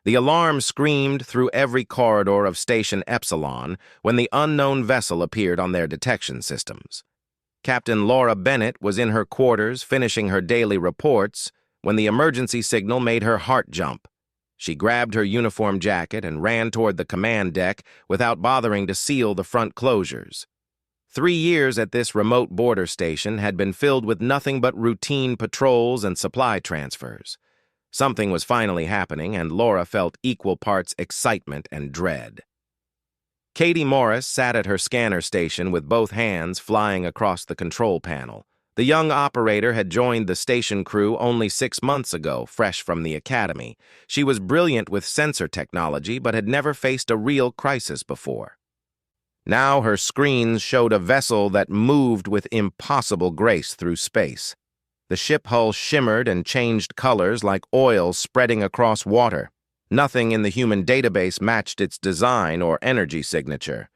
The alarm screamed through every corridor of Station Epsilon when the unknown vessel appeared on their detection systems. Captain Laura Bennett was in her quarters finishing her daily reports when the emergency signal made her heart jump. She grabbed her uniform jacket and ran toward the command deck without bothering to seal the front closures. 3 years at this remote border station had been filled with nothing but routine patrols and supply transfers. Something was finally happening, and Laura felt equal parts excitement and dread. Katie Morris sat at her scanner station with both hands flying across the control panel. The young operator had joined the station crew only 6 months ago, fresh from the academy. She was brilliant with sensor technology, but had never faced a real crisis before. Now her screens showed a vessel that moved with impossible grace through space. The ship hull shimmered and changed colors like oil spreading across water. Nothing in the human database matched its design or energy signature.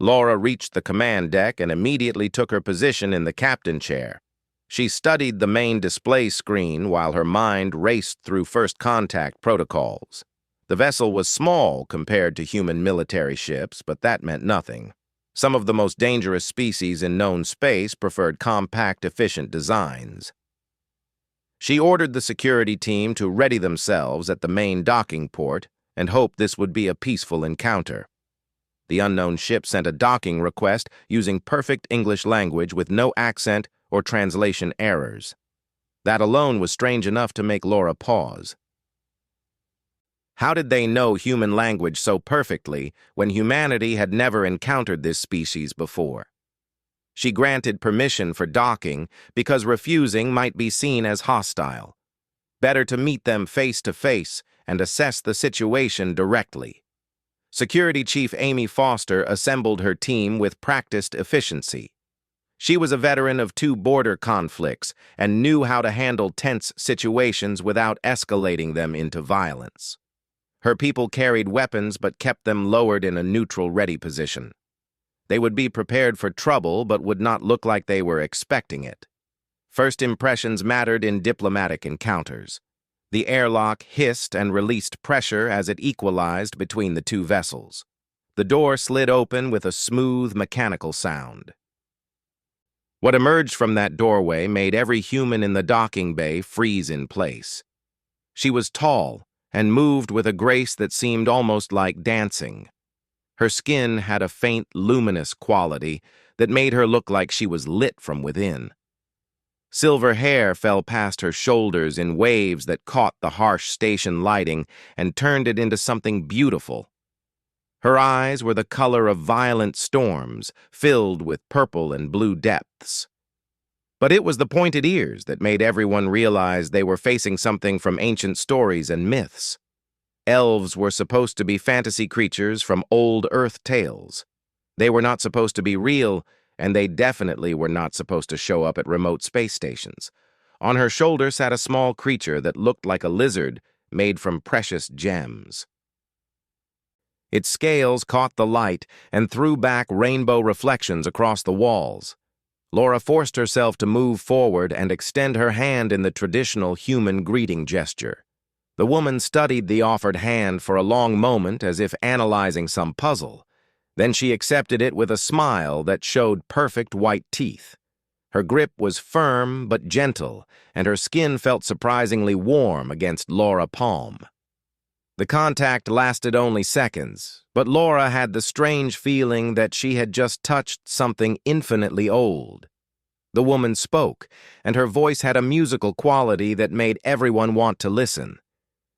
Laura reached the command deck and immediately took her position in the captain chair. She studied the main display screen while her mind raced through first contact protocols. The vessel was small compared to human military ships, but that meant nothing. Some of the most dangerous species in known space preferred compact, efficient designs. She ordered the security team to ready themselves at the main docking port and hoped this would be a peaceful encounter. The unknown ship sent a docking request using perfect English language with no accent or translation errors. That alone was strange enough to make Laura pause. How did they know human language so perfectly when humanity had never encountered this species before? She granted permission for docking because refusing might be seen as hostile. Better to meet them face to face and assess the situation directly. Security Chief Amy Foster assembled her team with practiced efficiency. She was a veteran of 2 border conflicts and knew how to handle tense situations without escalating them into violence. Her people carried weapons but kept them lowered in a neutral ready position. They would be prepared for trouble but would not look like they were expecting it. First impressions mattered in diplomatic encounters. The airlock hissed and released pressure as it equalized between the 2 vessels. The door slid open with a smooth mechanical sound. What emerged from that doorway made every human in the docking bay freeze in place. She was tall and moved with a grace that seemed almost like dancing. Her skin had a faint, luminous quality that made her look like she was lit from within. Silver hair fell past her shoulders in waves that caught the harsh station lighting and turned it into something beautiful. Her eyes were the color of violent storms, filled with purple and blue depths. But it was the pointed ears that made everyone realize they were facing something from ancient stories and myths. Elves were supposed to be fantasy creatures from old Earth tales. They were not supposed to be real, and they definitely were not supposed to show up at remote space stations. On her shoulder sat a small creature that looked like a lizard made from precious gems. Its scales caught the light and threw back rainbow reflections across the walls. Laura forced herself to move forward and extend her hand in the traditional human greeting gesture. The woman studied the offered hand for a long moment as if analyzing some puzzle. Then she accepted it with a smile that showed perfect white teeth. Her grip was firm but gentle, and her skin felt surprisingly warm against Laura's palm. The contact lasted only seconds, but Laura had the strange feeling that she had just touched something infinitely old. The woman spoke, and her voice had a musical quality that made everyone want to listen.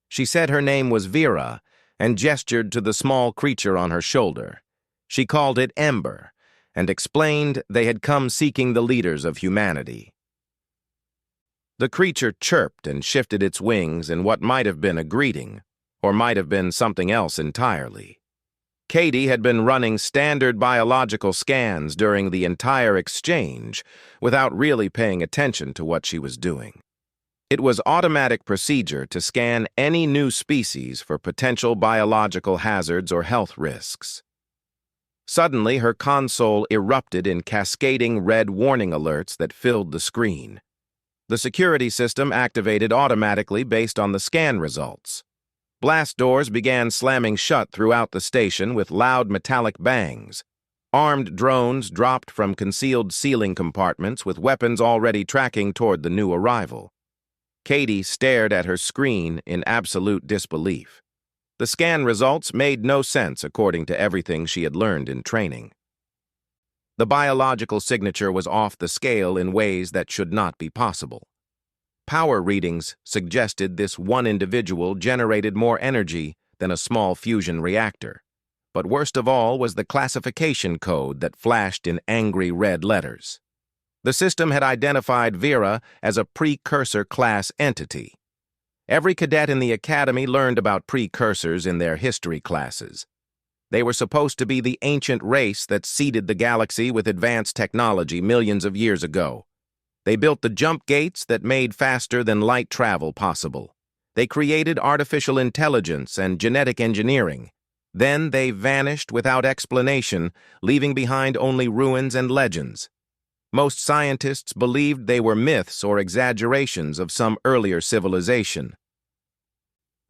She said her name was Vera and gestured to the small creature on her shoulder. She called it Ember and explained they had come seeking the leaders of humanity. The creature chirped and shifted its wings in what might have been a greeting, or might have been something else entirely. Katie had been running standard biological scans during the entire exchange without really paying attention to what she was doing. It was automatic procedure to scan any new species for potential biological hazards or health risks. Suddenly, her console erupted in cascading red warning alerts that filled the screen. The security system activated automatically based on the scan results. Blast doors began slamming shut throughout the station with loud metallic bangs. Armed drones dropped from concealed ceiling compartments with weapons already tracking toward the new arrival. Katie stared at her screen in absolute disbelief. The scan results made no sense according to everything she had learned in training. The biological signature was off the scale in ways that should not be possible. Power readings suggested this one individual generated more energy than a small fusion reactor. But worst of all was the classification code that flashed in angry red letters. The system had identified Vera as a Precursor-Class entity. Every cadet in the academy learned about precursors in their history classes. They were supposed to be the ancient race that seeded the galaxy with advanced technology millions of years ago. They built the jump gates that made faster-than-light travel possible. They created artificial intelligence and genetic engineering. Then they vanished without explanation, leaving behind only ruins and legends. Most scientists believed they were myths or exaggerations of some earlier civilization.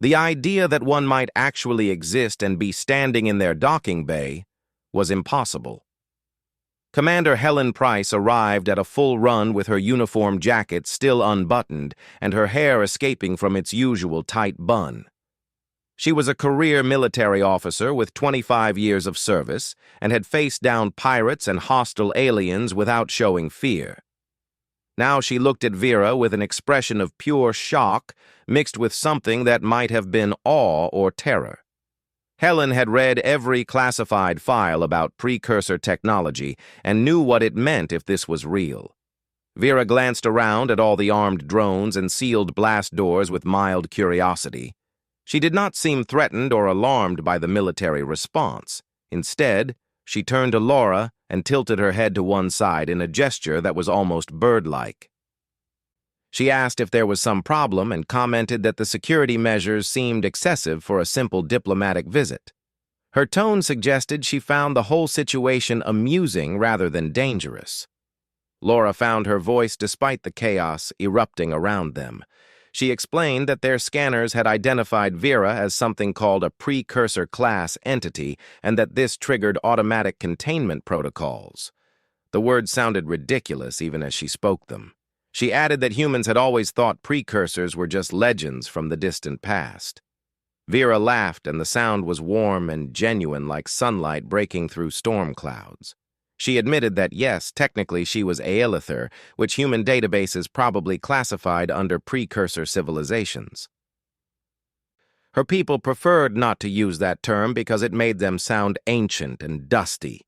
The idea that one might actually exist and be standing in their docking bay was impossible. Commander Helen Price arrived at a full run with her uniform jacket still unbuttoned and her hair escaping from its usual tight bun. She was a career military officer with 25 years of service and had faced down pirates and hostile aliens without showing fear. Now she looked at Vera with an expression of pure shock mixed with something that might have been awe or terror. Helen had read every classified file about precursor technology and knew what it meant if this was real. Vera glanced around at all the armed drones and sealed blast doors with mild curiosity. She did not seem threatened or alarmed by the military response. Instead, she turned to Laura and tilted her head to one side in a gesture that was almost bird-like. She asked if there was some problem and commented that the security measures seemed excessive for a simple diplomatic visit. Her tone suggested she found the whole situation amusing rather than dangerous. Laura found her voice despite the chaos erupting around them. She explained that their scanners had identified Vera as something called a Precursor-Class entity and that this triggered automatic containment protocols. The words sounded ridiculous even as she spoke them. She added that humans had always thought precursors were just legends from the distant past. Vera laughed, and the sound was warm and genuine like sunlight breaking through storm clouds. She admitted that, yes, technically she was Aelither, which human databases probably classified under precursor civilizations. Her people preferred not to use that term because it made them sound ancient and dusty.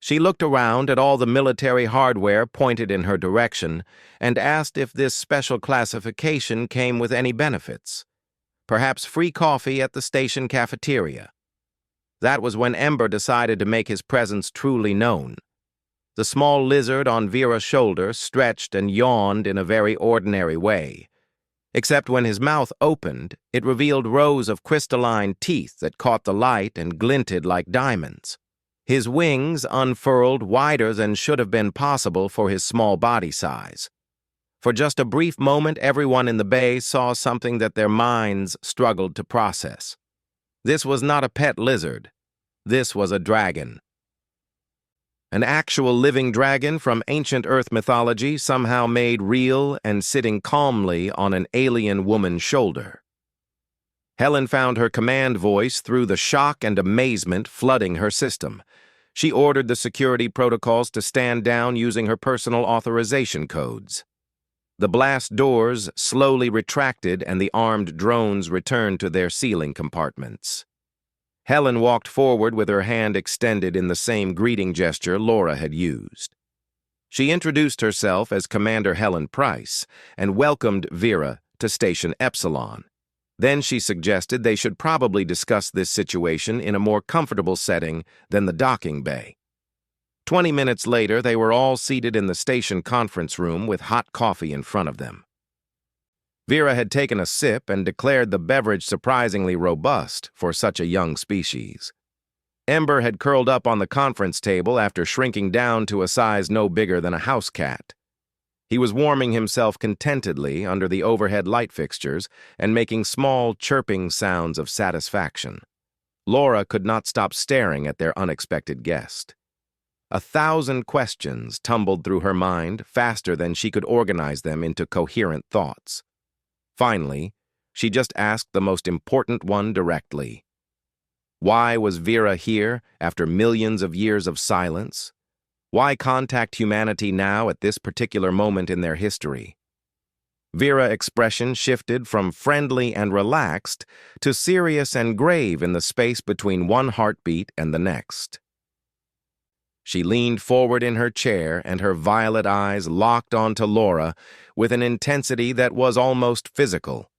She looked around at all the military hardware pointed in her direction and asked if this special classification came with any benefits. Perhaps free coffee at the station cafeteria. That was when Ember decided to make his presence truly known. The small lizard on Vera's shoulder stretched and yawned in a very ordinary way. Except when his mouth opened, it revealed rows of crystalline teeth that caught the light and glinted like diamonds. His wings unfurled wider than should have been possible for his small body size. For just a brief moment, everyone in the bay saw something that their minds struggled to process. This was not a pet lizard. This was a dragon. An actual living dragon from ancient Earth mythology somehow made real and sitting calmly on an alien woman's shoulder. Helen found her command voice through the shock and amazement flooding her system. She ordered the security protocols to stand down using her personal authorization codes. The blast doors slowly retracted and the armed drones returned to their ceiling compartments. Helen walked forward with her hand extended in the same greeting gesture Laura had used. She introduced herself as Commander Helen Price and welcomed Vera to Station Epsilon. Then she suggested they should probably discuss this situation in a more comfortable setting than the docking bay. 20 minutes later, they were all seated in the station conference room with hot coffee in front of them. Vera had taken a sip and declared the beverage surprisingly robust for such a young species. Ember had curled up on the conference table after shrinking down to a size no bigger than a house cat. He was warming himself contentedly under the overhead light fixtures and making small, chirping sounds of satisfaction. Laura could not stop staring at their unexpected guest. 1,000 questions tumbled through her mind faster than she could organize them into coherent thoughts. Finally, she just asked the most important one directly. Why was Vera here after millions of years of silence? Why contact humanity now at this particular moment in their history? Vera's expression shifted from friendly and relaxed to serious and grave in the space between one heartbeat and the next. She leaned forward in her chair and her violet eyes locked onto Laura with an intensity that was almost physical.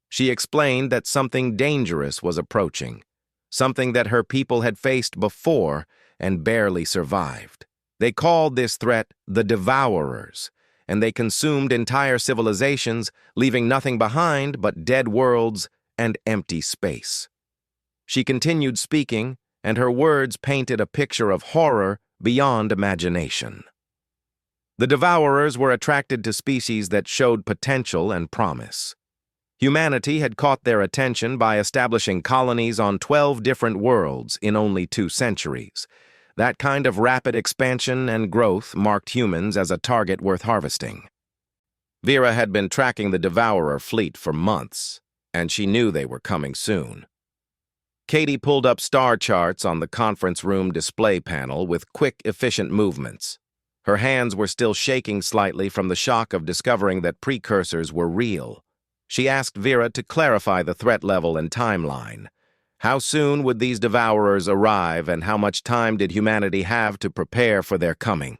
She explained that something dangerous was approaching, something that her people had faced before and barely survived. They called this threat the Devourers, and they consumed entire civilizations, leaving nothing behind but dead worlds and empty space. She continued speaking, and her words painted a picture of horror beyond imagination. The Devourers were attracted to species that showed potential and promise. Humanity had caught their attention by establishing colonies on 12 different worlds in only 2 centuries. That kind of rapid expansion and growth marked humans as a target worth harvesting. Vera had been tracking the Devourer fleet for months, and she knew they were coming soon. Katie pulled up star charts on the conference room display panel with quick, efficient movements. Her hands were still shaking slightly from the shock of discovering that precursors were real. She asked Vera to clarify the threat level and timeline. How soon would these Devourers arrive, and how much time did humanity have to prepare for their coming?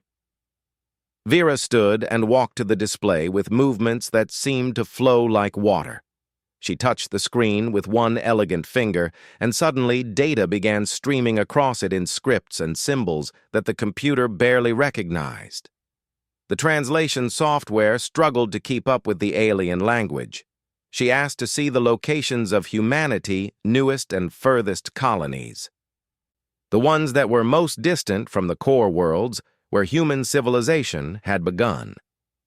Vera stood and walked to the display with movements that seemed to flow like water. She touched the screen with one elegant finger, and suddenly data began streaming across it in scripts and symbols that the computer barely recognized. The translation software struggled to keep up with the alien language. She asked to see the locations of humanity's newest and furthest colonies. The ones that were most distant from the core worlds, where human civilization had begun.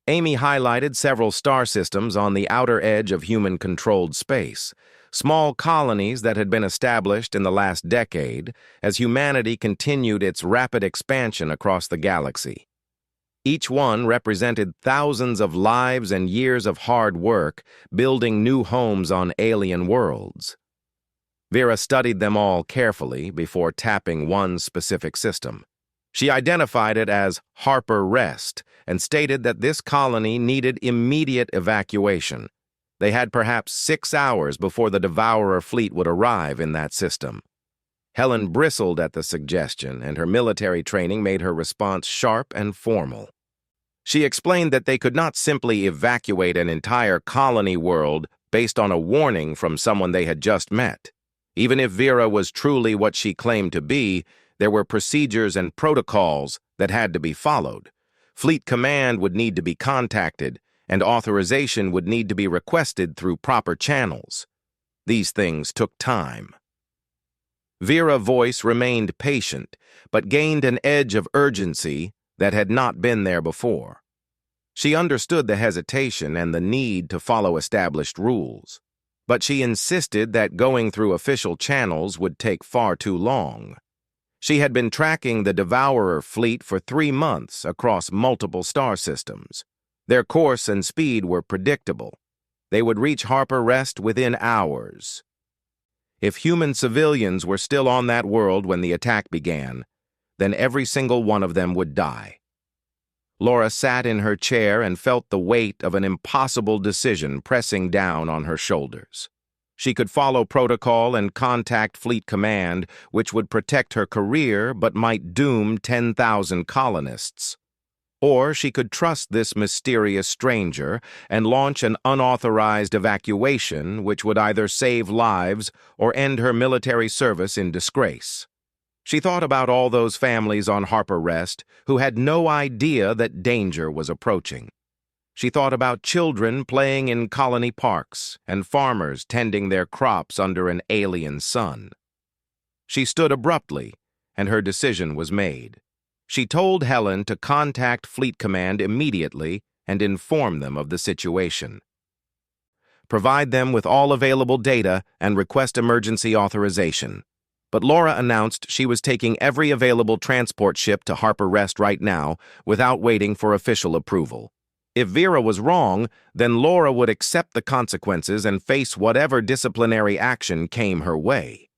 Amy highlighted several star systems on the outer edge of human-controlled space, small colonies that had been established in the last decade as humanity continued its rapid expansion across the galaxy. Each one represented thousands of lives and years of hard work building new homes on alien worlds. Vera studied them all carefully before tapping one specific system. She identified it as Harper Rest and stated that this colony needed immediate evacuation. They had perhaps 6 hours before the Devourer fleet would arrive in that system. Helen bristled at the suggestion, and her military training made her response sharp and formal. She explained that they could not simply evacuate an entire colony world based on a warning from someone they had just met. Even if Vera was truly what she claimed to be, there were procedures and protocols that had to be followed. Fleet Command would need to be contacted, and authorization would need to be requested through proper channels. These things took time. Vera's voice remained patient, but gained an edge of urgency that had not been there before. She understood the hesitation and the need to follow established rules, but she insisted that going through official channels would take far too long. She had been tracking the Devourer fleet for 3 months across multiple star systems. Their course and speed were predictable. They would reach Harper Rest within hours. If human civilians were still on that world when the attack began, then every single one of them would die. Laura sat in her chair and felt the weight of an impossible decision pressing down on her shoulders. She could follow protocol and contact Fleet Command, which would protect her career but might doom 10,000 colonists. Or she could trust this mysterious stranger and launch an unauthorized evacuation which would either save lives or end her military service in disgrace. She thought about all those families on Harper Rest who had no idea that danger was approaching. She thought about children playing in colony parks and farmers tending their crops under an alien sun. She stood abruptly, and her decision was made. She told Helen to contact Fleet Command immediately and inform them of the situation. Provide them with all available data and request emergency authorization. But Laura announced she was taking every available transport ship to Harper Rest right now without waiting for official approval. If Vera was wrong, then Laura would accept the consequences and face whatever disciplinary action came her way.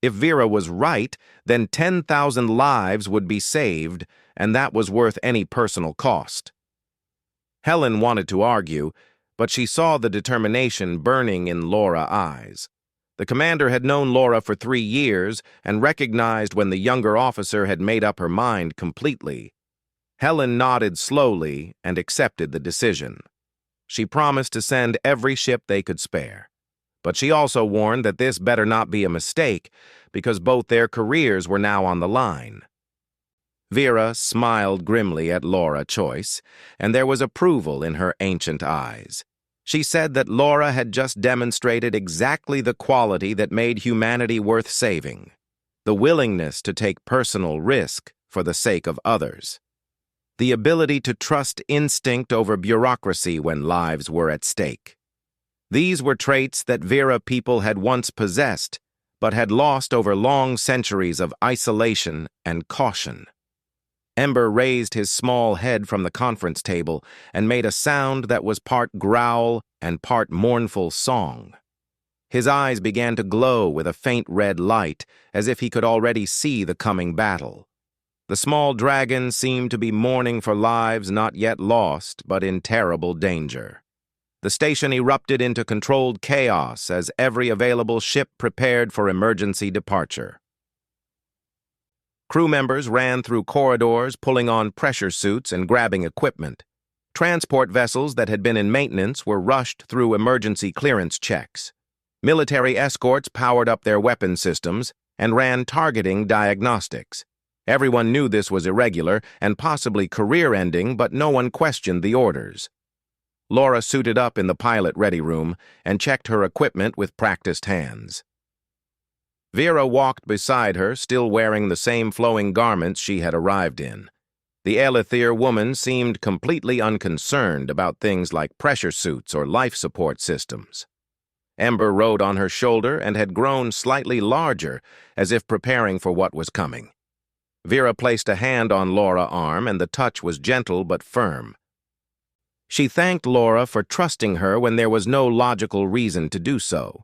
If Vera was right, then 10,000 lives would be saved, and that was worth any personal cost. Helen wanted to argue, but she saw the determination burning in Laura's eyes. The commander had known Laura for 3 years and recognized when the younger officer had made up her mind completely. Helen nodded slowly and accepted the decision. She promised to send every ship they could spare. But she also warned that this better not be a mistake, because both their careers were now on the line. Vera smiled grimly at Laura's choice, and there was approval in her ancient eyes. She said that Laura had just demonstrated exactly the quality that made humanity worth saving, the willingness to take personal risk for the sake of others, the ability to trust instinct over bureaucracy when lives were at stake. These were traits that Vera people had once possessed, but had lost over long centuries of isolation and caution. Ember raised his small head from the conference table and made a sound that was part growl and part mournful song. His eyes began to glow with a faint red light, as if he could already see the coming battle. The small dragon seemed to be mourning for lives not yet lost, but in terrible danger. The station erupted into controlled chaos as every available ship prepared for emergency departure. Crew members ran through corridors, pulling on pressure suits and grabbing equipment. Transport vessels that had been in maintenance were rushed through emergency clearance checks. Military escorts powered up their weapon systems and ran targeting diagnostics. Everyone knew this was irregular and possibly career-ending, but no one questioned the orders. Laura suited up in the pilot ready room and checked her equipment with practiced hands. Vera walked beside her, still wearing the same flowing garments she had arrived in. The Elithir woman seemed completely unconcerned about things like pressure suits or life support systems. Ember rode on her shoulder and had grown slightly larger, as if preparing for what was coming. Vera placed a hand on Laura's arm, and the touch was gentle but firm. She thanked Laura for trusting her when there was no logical reason to do so.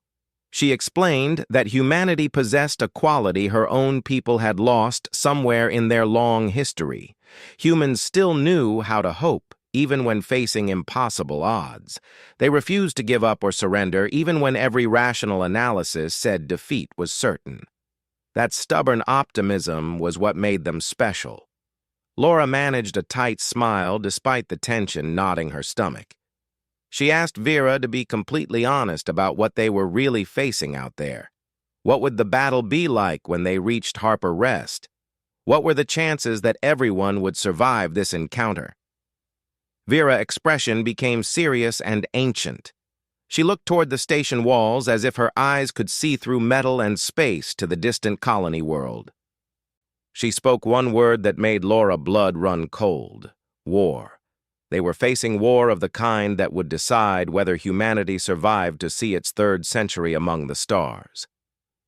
She explained that humanity possessed a quality her own people had lost somewhere in their long history. Humans still knew how to hope, even when facing impossible odds. They refused to give up or surrender, even when every rational analysis said defeat was certain. That stubborn optimism was what made them special. Laura managed a tight smile despite the tension knotting her stomach. She asked Vera to be completely honest about what they were really facing out there. What would the battle be like when they reached Harper Rest? What were the chances that everyone would survive this encounter? Vera's expression became serious and ancient. She looked toward the station walls as if her eyes could see through metal and space to the distant colony world. She spoke one word that made Laura's blood run cold: war. They were facing war of the kind that would decide whether humanity survived to see its 3rd century among the stars.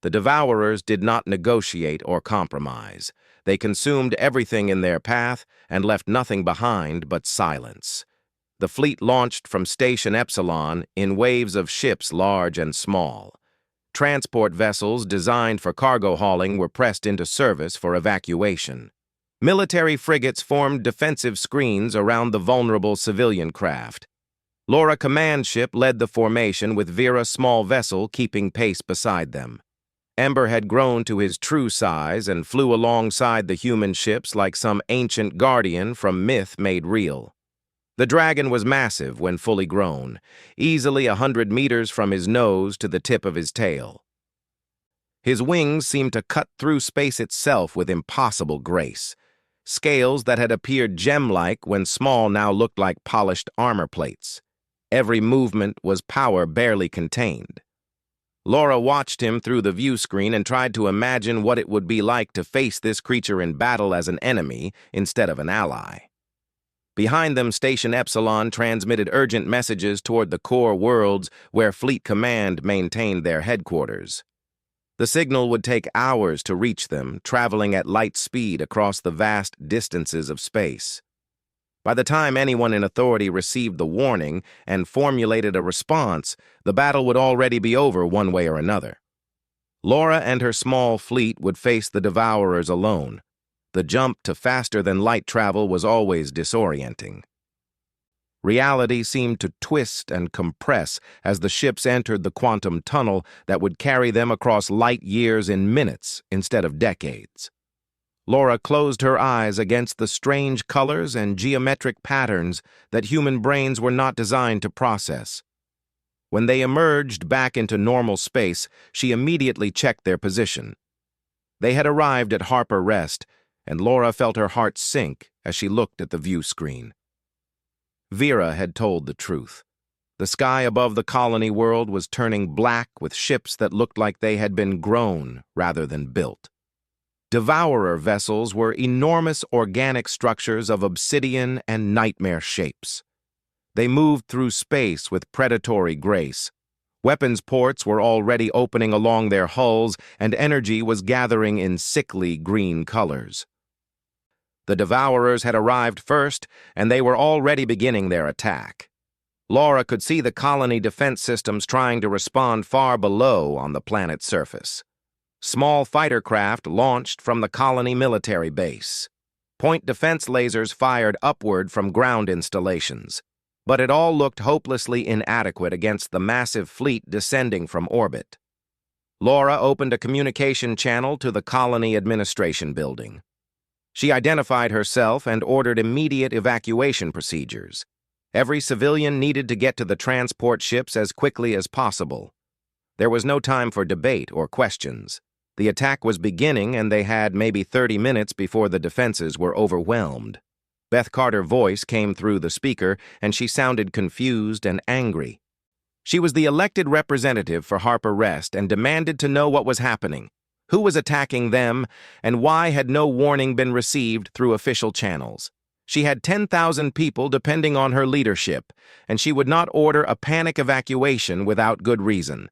The Devourers did not negotiate or compromise. They consumed everything in their path and left nothing behind but silence. The fleet launched from Station Epsilon in waves of ships large and small. Transport vessels designed for cargo hauling were pressed into service for evacuation. Military frigates formed defensive screens around the vulnerable civilian craft. Laura's command ship led the formation, with Vera's small vessel keeping pace beside them. Ember had grown to his true size and flew alongside the human ships like some ancient guardian from myth made real. The dragon was massive when fully grown, easily 100 meters from his nose to the tip of his tail. His wings seemed to cut through space itself with impossible grace. Scales that had appeared gem-like when small now looked like polished armor plates. Every movement was power barely contained. Laura watched him through the view screen and tried to imagine what it would be like to face this creature in battle as an enemy instead of an ally. Behind them, Station Epsilon transmitted urgent messages toward the core worlds where Fleet Command maintained their headquarters. The signal would take hours to reach them, traveling at light speed across the vast distances of space. By the time anyone in authority received the warning and formulated a response, the battle would already be over one way or another. Laura and her small fleet would face the Devourers alone. The jump to faster-than-light travel was always disorienting. Reality seemed to twist and compress as the ships entered the quantum tunnel that would carry them across light years in minutes instead of decades. Laura closed her eyes against the strange colors and geometric patterns that human brains were not designed to process. When they emerged back into normal space, she immediately checked their position. They had arrived at Harper Rest, and Laura felt her heart sink as she looked at the view screen. Vera had told the truth. The sky above the colony world was turning black with ships that looked like they had been grown rather than built. Devourer vessels were enormous organic structures of obsidian and nightmare shapes. They moved through space with predatory grace. Weapons ports were already opening along their hulls, and energy was gathering in sickly green colors. The Devourers had arrived first, and they were already beginning their attack. Laura could see the colony defense systems trying to respond far below on the planet's surface. Small fighter craft launched from the colony military base. Point defense lasers fired upward from ground installations. But it all looked hopelessly inadequate against the massive fleet descending from orbit. Laura opened a communication channel to the colony administration building. She identified herself and ordered immediate evacuation procedures. Every civilian needed to get to the transport ships as quickly as possible. There was no time for debate or questions. The attack was beginning, and they had maybe 30 minutes before the defenses were overwhelmed. Beth Carter's voice came through the speaker, and she sounded confused and angry. She was the elected representative for Harper Rest and demanded to know what was happening, who was attacking them, and why had no warning been received through official channels. She had 10,000 people depending on her leadership, and she would not order a panic evacuation without good reason.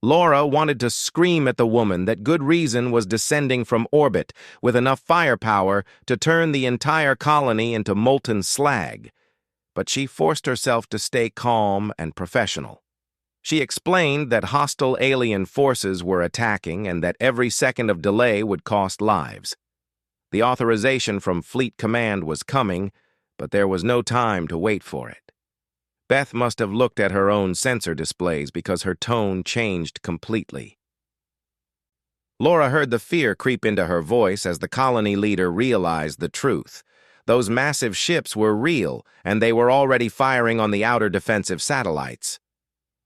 Laura wanted to scream at the woman that good reason was descending from orbit with enough firepower to turn the entire colony into molten slag, but she forced herself to stay calm and professional. She explained that hostile alien forces were attacking and that every second of delay would cost lives. The authorization from Fleet Command was coming, but there was no time to wait for it. Beth must have looked at her own sensor displays because her tone changed completely. Laura heard the fear creep into her voice as the colony leader realized the truth. Those massive ships were real, and they were already firing on the outer defensive satellites.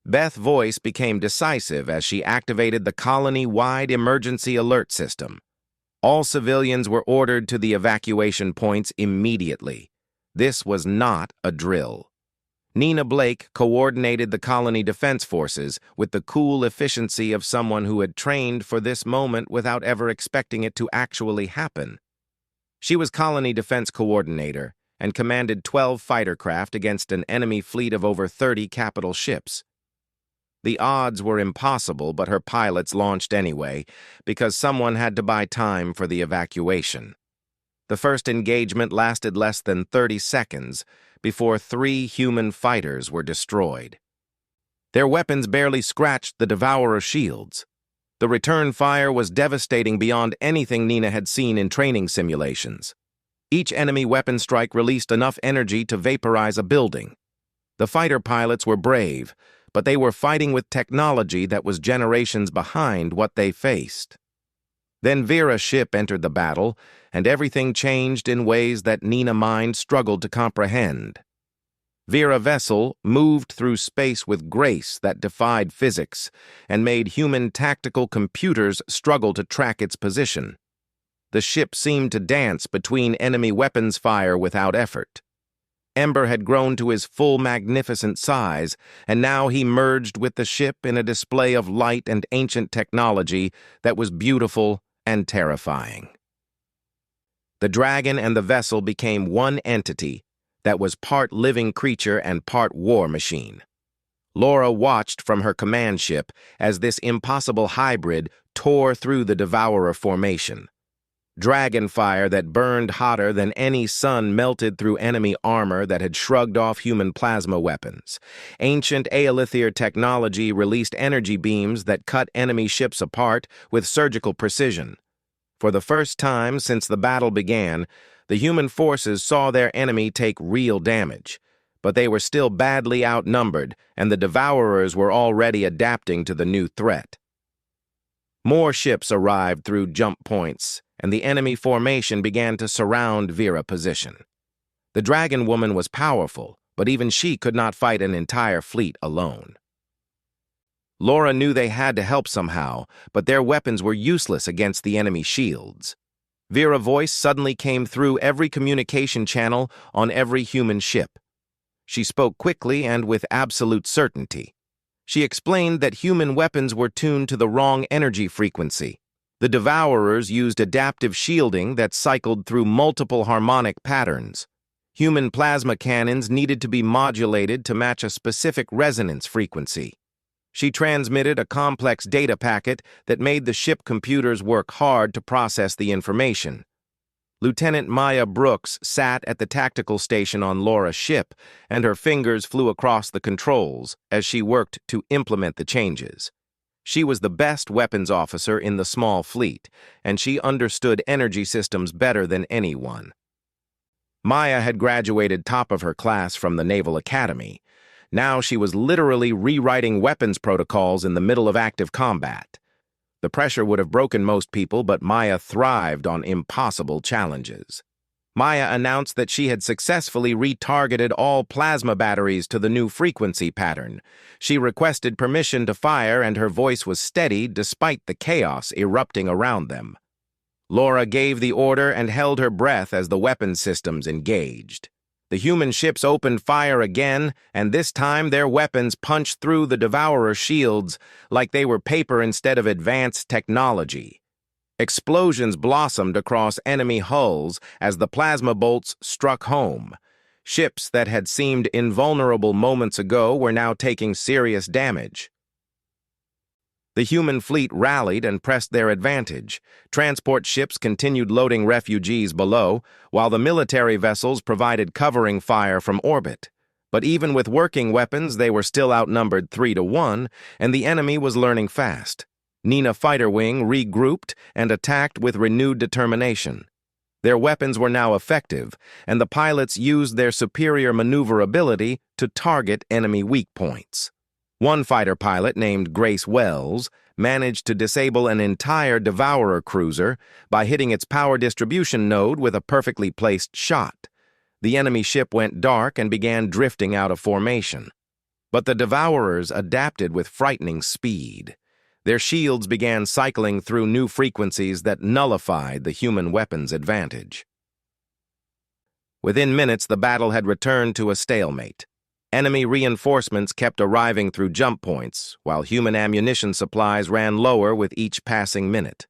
Beth's voice became decisive as she activated the colony-wide emergency alert system. All civilians were ordered to the evacuation points immediately. This was not a drill. Nina Blake coordinated the colony defense forces with the cool efficiency of someone who had trained for this moment without ever expecting it to actually happen. She was colony defense coordinator and commanded 12 fighter craft against an enemy fleet of over 30 capital ships. The odds were impossible, but her pilots launched anyway because someone had to buy time for the evacuation. The first engagement lasted less than 30 seconds before 3 human fighters were destroyed. Their weapons barely scratched the Devourer shields. The return fire was devastating beyond anything Nina had seen in training simulations. Each enemy weapon strike released enough energy to vaporize a building. The fighter pilots were brave, but they were fighting with technology that was generations behind what they faced. Then Vera's ship entered the battle, and everything changed in ways that Nina's mind struggled to comprehend. Vera's vessel moved through space with grace that defied physics and made human tactical computers struggle to track its position. The ship seemed to dance between enemy weapons fire without effort. Ember had grown to his full magnificent size, and now he merged with the ship in a display of light and ancient technology that was beautiful and terrifying. The dragon and the vessel became one entity that was part living creature and part war machine. Laura watched from her command ship as this impossible hybrid tore through the Devourer formation. Dragon fire that burned hotter than any sun melted through enemy armor that had shrugged off human plasma weapons. Ancient Aelithir technology released energy beams that cut enemy ships apart with surgical precision. For the first time since the battle began, the human forces saw their enemy take real damage. But they were still badly outnumbered, and the Devourers were already adapting to the new threat. More ships arrived through jump points, and the enemy formation began to surround Vera position. The Dragon Woman was powerful, but even she could not fight an entire fleet alone. Laura knew they had to help somehow, but their weapons were useless against the enemy shields. Vera's voice suddenly came through every communication channel on every human ship. She spoke quickly and with absolute certainty. She explained that human weapons were tuned to the wrong energy frequency. The Devourers used adaptive shielding that cycled through multiple harmonic patterns. Human plasma cannons needed to be modulated to match a specific resonance frequency. She transmitted a complex data packet that made the ship computers work hard to process the information. Lieutenant Maya Brooks sat at the tactical station on Laura's ship, and her fingers flew across the controls as she worked to implement the changes. She was the best weapons officer in the small fleet, and she understood energy systems better than anyone. Maya had graduated top of her class from the Naval Academy. Now she was literally rewriting weapons protocols in the middle of active combat. The pressure would have broken most people, but Maya thrived on impossible challenges. Maya announced that she had successfully retargeted all plasma batteries to the new frequency pattern. She requested permission to fire, and her voice was steady despite the chaos erupting around them. Laura gave the order and held her breath as the weapon systems engaged. The human ships opened fire again, and this time their weapons punched through the Devourer shields like they were paper instead of advanced technology. Explosions blossomed across enemy hulls as the plasma bolts struck home. Ships that had seemed invulnerable moments ago were now taking serious damage. The human fleet rallied and pressed their advantage. Transport ships continued loading refugees below, while the military vessels provided covering fire from orbit. But even with working weapons, they were still outnumbered 3-1, and the enemy was learning fast. Nina Fighter Wing regrouped and attacked with renewed determination. Their weapons were now effective, and the pilots used their superior maneuverability to target enemy weak points. One fighter pilot named Grace Wells managed to disable an entire Devourer cruiser by hitting its power distribution node with a perfectly placed shot. The enemy ship went dark and began drifting out of formation. But the Devourers adapted with frightening speed. Their shields began cycling through new frequencies that nullified the human weapons' advantage. Within minutes, the battle had returned to a stalemate. Enemy reinforcements kept arriving through jump points, while human ammunition supplies ran lower with each passing minute.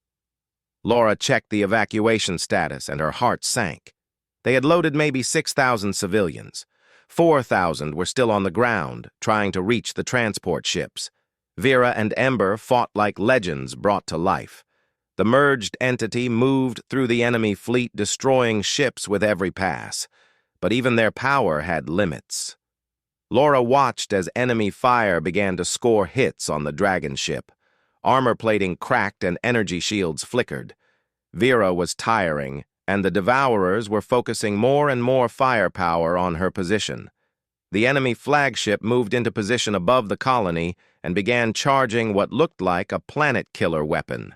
Laura checked the evacuation status, and her heart sank. They had loaded maybe 6,000 civilians. 4,000 were still on the ground, trying to reach the transport ships. Vera and Ember fought like legends brought to life. The merged entity moved through the enemy fleet, destroying ships with every pass. But even their power had limits. Laura watched as enemy fire began to score hits on the dragon ship. Armor plating cracked and energy shields flickered. Vera was tiring, and the Devourers were focusing more and more firepower on her position. The enemy flagship moved into position above the colony and began charging what looked like a planet-killer weapon.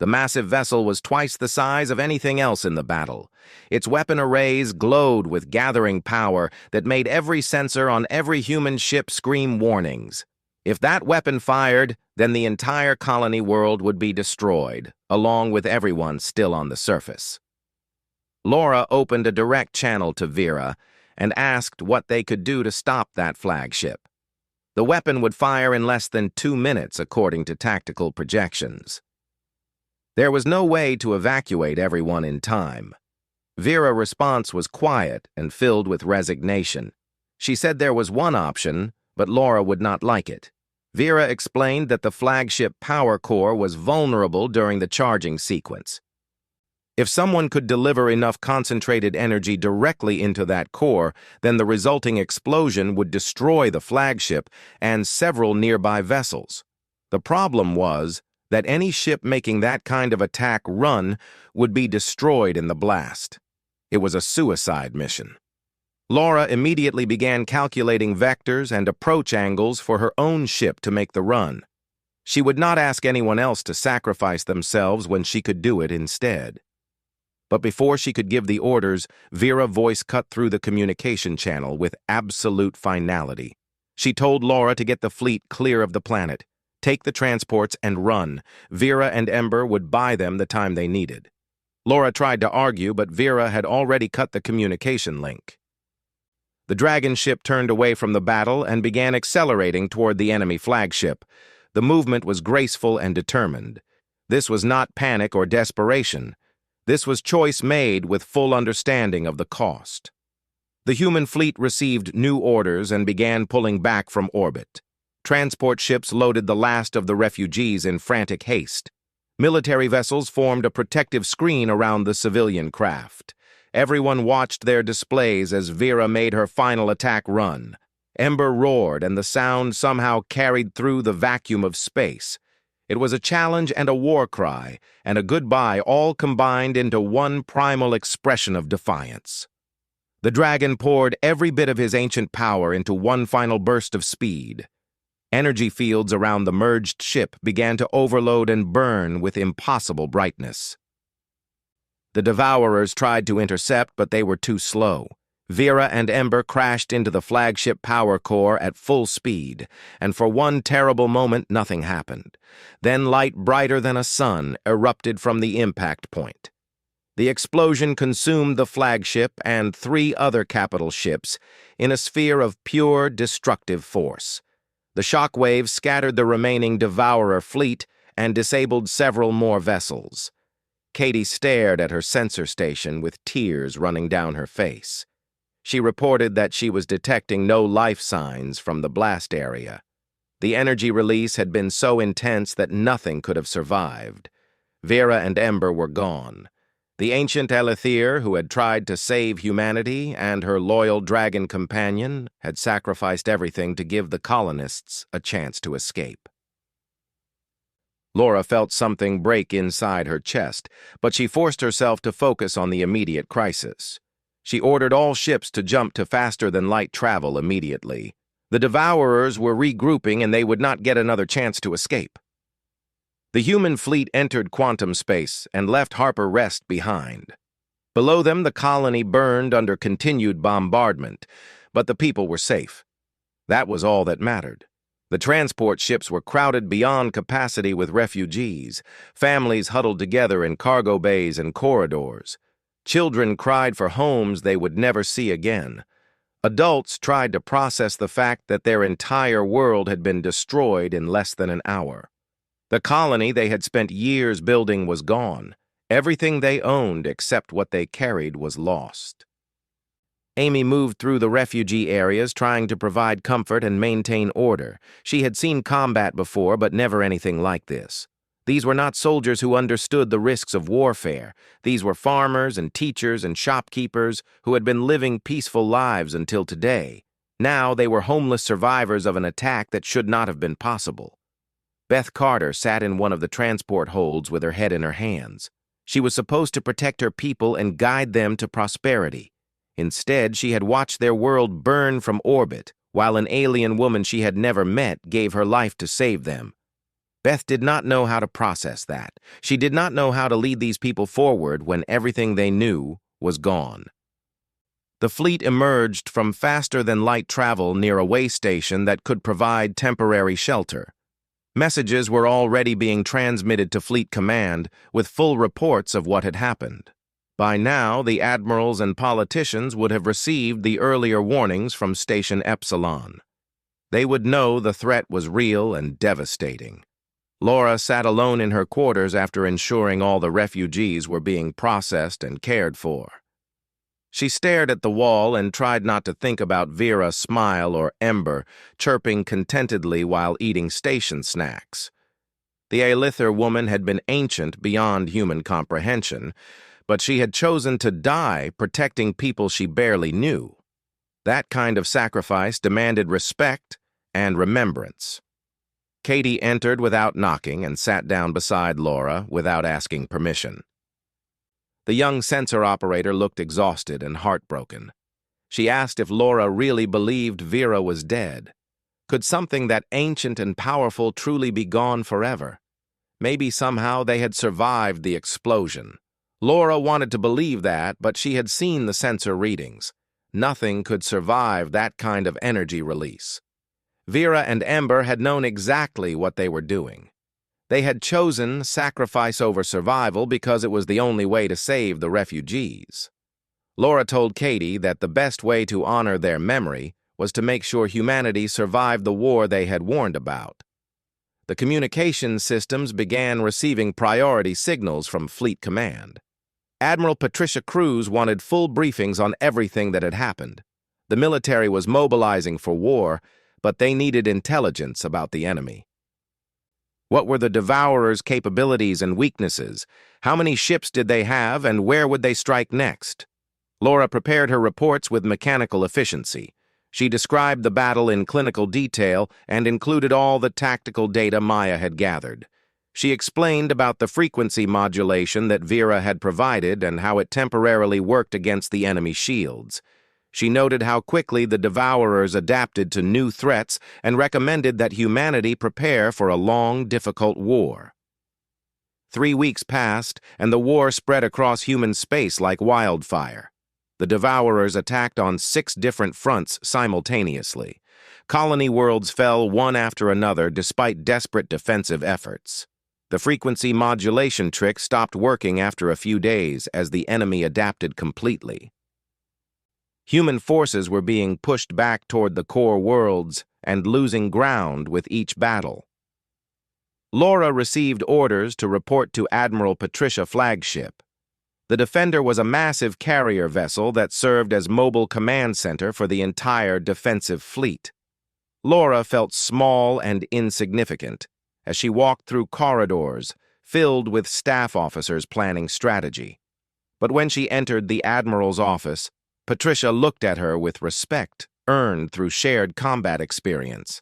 The massive vessel was twice the size of anything else in the battle. Its weapon arrays glowed with gathering power that made every sensor on every human ship scream warnings. If that weapon fired, then the entire colony world would be destroyed, along with everyone still on the surface. Laura opened a direct channel to Vera and asked what they could do to stop that flagship. The weapon would fire in less than 2 minutes, according to tactical projections. There was no way to evacuate everyone in time. Vera's response was quiet and filled with resignation. She said there was one option, but Laura would not like it. Vera explained that the flagship power core was vulnerable during the charging sequence. If someone could deliver enough concentrated energy directly into that core, then the resulting explosion would destroy the flagship and several nearby vessels. The problem was that any ship making that kind of attack run would be destroyed in the blast. It was a suicide mission. Laura immediately began calculating vectors and approach angles for her own ship to make the run. She would not ask anyone else to sacrifice themselves when she could do it instead. But before she could give the orders, Vera's voice cut through the communication channel with absolute finality. She told Laura to get the fleet clear of the planet, take the transports, and run. Vera and Ember would buy them the time they needed. Laura tried to argue, but Vera had already cut the communication link. The dragon ship turned away from the battle and began accelerating toward the enemy flagship. The movement was graceful and determined. This was not panic or desperation. This was choice made with full understanding of the cost. The human fleet received new orders and began pulling back from orbit. Transport ships loaded the last of the refugees in frantic haste. Military vessels formed a protective screen around the civilian craft. Everyone watched their displays as Vera made her final attack run. Ember roared, and the sound somehow carried through the vacuum of space. It was a challenge and a war cry, and a goodbye all combined into one primal expression of defiance. The dragon poured every bit of his ancient power into one final burst of speed. Energy fields around the merged ship began to overload and burn with impossible brightness. The Devourers tried to intercept, but they were too slow. Vera and Ember crashed into the flagship power core at full speed, and for one terrible moment nothing happened. Then light brighter than a sun erupted from the impact point. The explosion consumed the flagship and 3 other capital ships in a sphere of pure destructive force. The shock waves scattered the remaining Devourer fleet and disabled several more vessels. Katie stared at her sensor station with tears running down her face. She reported that she was detecting no life signs from the blast area. The energy release had been so intense that nothing could have survived. Vera and Ember were gone. The ancient Elithir, who had tried to save humanity, and her loyal dragon companion had sacrificed everything to give the colonists a chance to escape. Laura felt something break inside her chest, but she forced herself to focus on the immediate crisis. She ordered all ships to jump to faster-than-light travel immediately. The Devourers were regrouping, and they would not get another chance to escape. The human fleet entered quantum space and left Harper Rest behind. Below them, the colony burned under continued bombardment, but the people were safe. That was all that mattered. The transport ships were crowded beyond capacity with refugees. Families huddled together in cargo bays and corridors. Children cried for homes they would never see again. Adults tried to process the fact that their entire world had been destroyed in less than an hour. The colony they had spent years building was gone. Everything they owned except what they carried was lost. Amy moved through the refugee areas trying to provide comfort and maintain order. She had seen combat before, but never anything like this. These were not soldiers who understood the risks of warfare. These were farmers and teachers and shopkeepers who had been living peaceful lives until today. Now they were homeless survivors of an attack that should not have been possible. Beth Carter sat in one of the transport holds with her head in her hands. She was supposed to protect her people and guide them to prosperity. Instead, she had watched their world burn from orbit, while an alien woman she had never met gave her life to save them. Beth did not know how to process that. She did not know how to lead these people forward when everything they knew was gone. The fleet emerged from faster-than-light travel near a way station that could provide temporary shelter. Messages were already being transmitted to Fleet Command with full reports of what had happened. By now, the admirals and politicians would have received the earlier warnings from Station Epsilon. They would know the threat was real and devastating. Laura sat alone in her quarters after ensuring all the refugees were being processed and cared for. She stared at the wall and tried not to think about Vera, Smile, or Ember chirping contentedly while eating station snacks. The Aelithir woman had been ancient beyond human comprehension, but she had chosen to die protecting people she barely knew. That kind of sacrifice demanded respect and remembrance. Katie entered without knocking and sat down beside Laura without asking permission. The young sensor operator looked exhausted and heartbroken. She asked if Laura really believed Vera was dead. Could something that ancient and powerful truly be gone forever? Maybe somehow they had survived the explosion. Laura wanted to believe that, but she had seen the sensor readings. Nothing could survive that kind of energy release. Vera and Ember had known exactly what they were doing. They had chosen sacrifice over survival because it was the only way to save the refugees. Laura told Katie that the best way to honor their memory was to make sure humanity survived the war they had warned about. The communication systems began receiving priority signals from Fleet Command. Admiral Patricia Cruz wanted full briefings on everything that had happened. The military was mobilizing for war, but they needed intelligence about the enemy. What were the Devourers' capabilities and weaknesses? How many ships did they have, and where would they strike next? Laura prepared her reports with mechanical efficiency. She described the battle in clinical detail and included all the tactical data Maya had gathered. She explained about the frequency modulation that Vera had provided and how it temporarily worked against the enemy shields. She noted how quickly the Devourers adapted to new threats and recommended that humanity prepare for a long, difficult war. 3 weeks passed, and the war spread across human space like wildfire. The Devourers attacked on 6 different fronts simultaneously. Colony worlds fell one after another despite desperate defensive efforts. The frequency modulation trick stopped working after a few days as the enemy adapted completely. Human forces were being pushed back toward the core worlds and losing ground with each battle. Laura received orders to report to Admiral Patricia flagship. The Defender was a massive carrier vessel that served as mobile command center for the entire defensive fleet. Laura felt small and insignificant as she walked through corridors filled with staff officers planning strategy. But when she entered the Admiral's office, Patricia looked at her with respect earned through shared combat experience.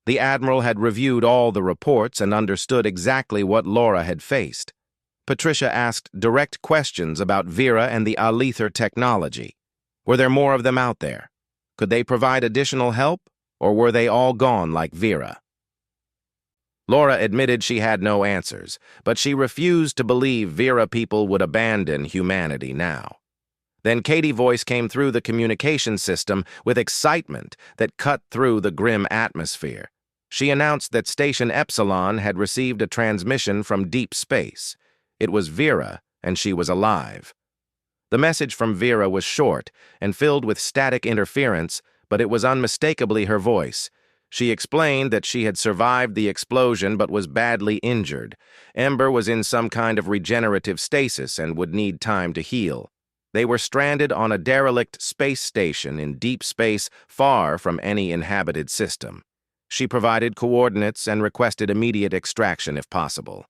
The Admiral had reviewed all the reports and understood exactly what Laura had faced. Patricia asked direct questions about Vera and the Aelithir technology. Were there more of them out there? Could they provide additional help, or were they all gone like Vera? Laura admitted she had no answers, but she refused to believe Vera people would abandon humanity now. Then Katie's voice came through the communication system with excitement that cut through the grim atmosphere. She announced that Station Epsilon had received a transmission from deep space. It was Vera, and she was alive. The message from Vera was short and filled with static interference, but it was unmistakably her voice. She explained that she had survived the explosion but was badly injured. Ember was in some kind of regenerative stasis and would need time to heal. They were stranded on a derelict space station in deep space far from any inhabited system. She provided coordinates and requested immediate extraction if possible.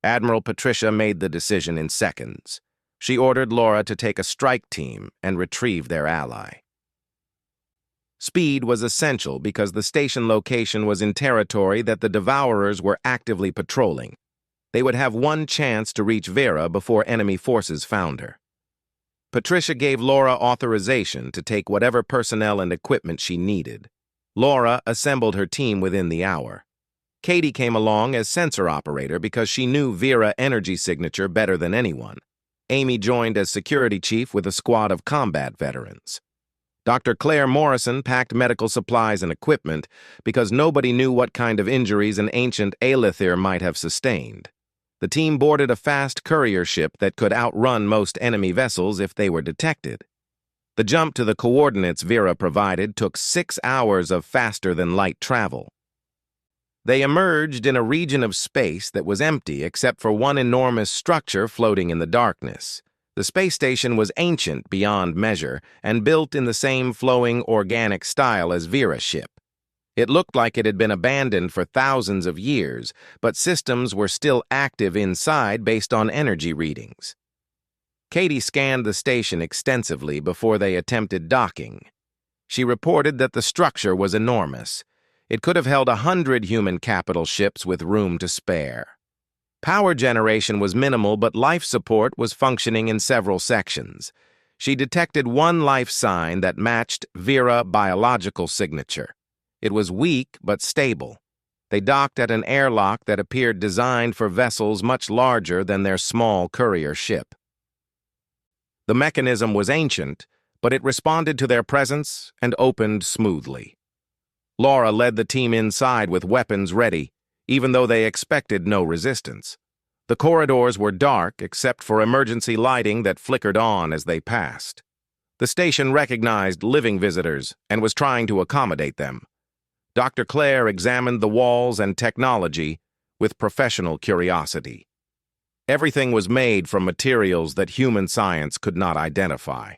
Admiral Patricia made the decision in seconds. She ordered Laura to take a strike team and retrieve their ally. Speed was essential because the station location was in territory that the Devourers were actively patrolling. They would have one chance to reach Vera before enemy forces found her. Patricia gave Laura authorization to take whatever personnel and equipment she needed. Laura assembled her team within the hour. Katie came along as sensor operator because she knew Vera energy signature better than anyone. Amy joined as security chief with a squad of combat veterans. Dr. Claire Morrison packed medical supplies and equipment because nobody knew what kind of injuries an ancient Aelithir might have sustained. The team boarded a fast courier ship that could outrun most enemy vessels if they were detected. The jump to the coordinates Vera provided took 6 hours of faster-than-light travel. They emerged in a region of space that was empty except for one enormous structure floating in the darkness. The space station was ancient beyond measure and built in the same flowing organic style as Vera's ship. It looked like it had been abandoned for thousands of years, but systems were still active inside based on energy readings. Katie scanned the station extensively before they attempted docking. She reported that the structure was enormous. It could have held 100 human capital ships with room to spare. Power generation was minimal, but life support was functioning in several sections. She detected one life sign that matched Vera's biological signature. It was weak but stable. They docked at an airlock that appeared designed for vessels much larger than their small courier ship. The mechanism was ancient, but it responded to their presence and opened smoothly. Laura led the team inside with weapons ready, even though they expected no resistance. The corridors were dark except for emergency lighting that flickered on as they passed. The station recognized living visitors and was trying to accommodate them. Dr. Claire examined the walls and technology with professional curiosity. Everything was made from materials that human science could not identify.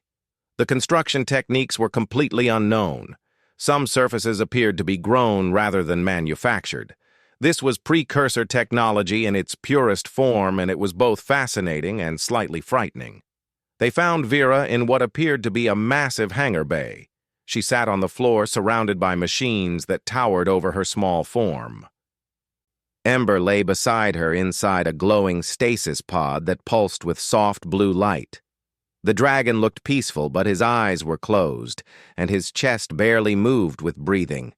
The construction techniques were completely unknown. Some surfaces appeared to be grown rather than manufactured. This was precursor technology in its purest form, and it was both fascinating and slightly frightening. They found Vera in what appeared to be a massive hangar bay. She sat on the floor surrounded by machines that towered over her small form. Ember lay beside her inside a glowing stasis pod that pulsed with soft blue light. The dragon looked peaceful, but his eyes were closed, and his chest barely moved with breathing.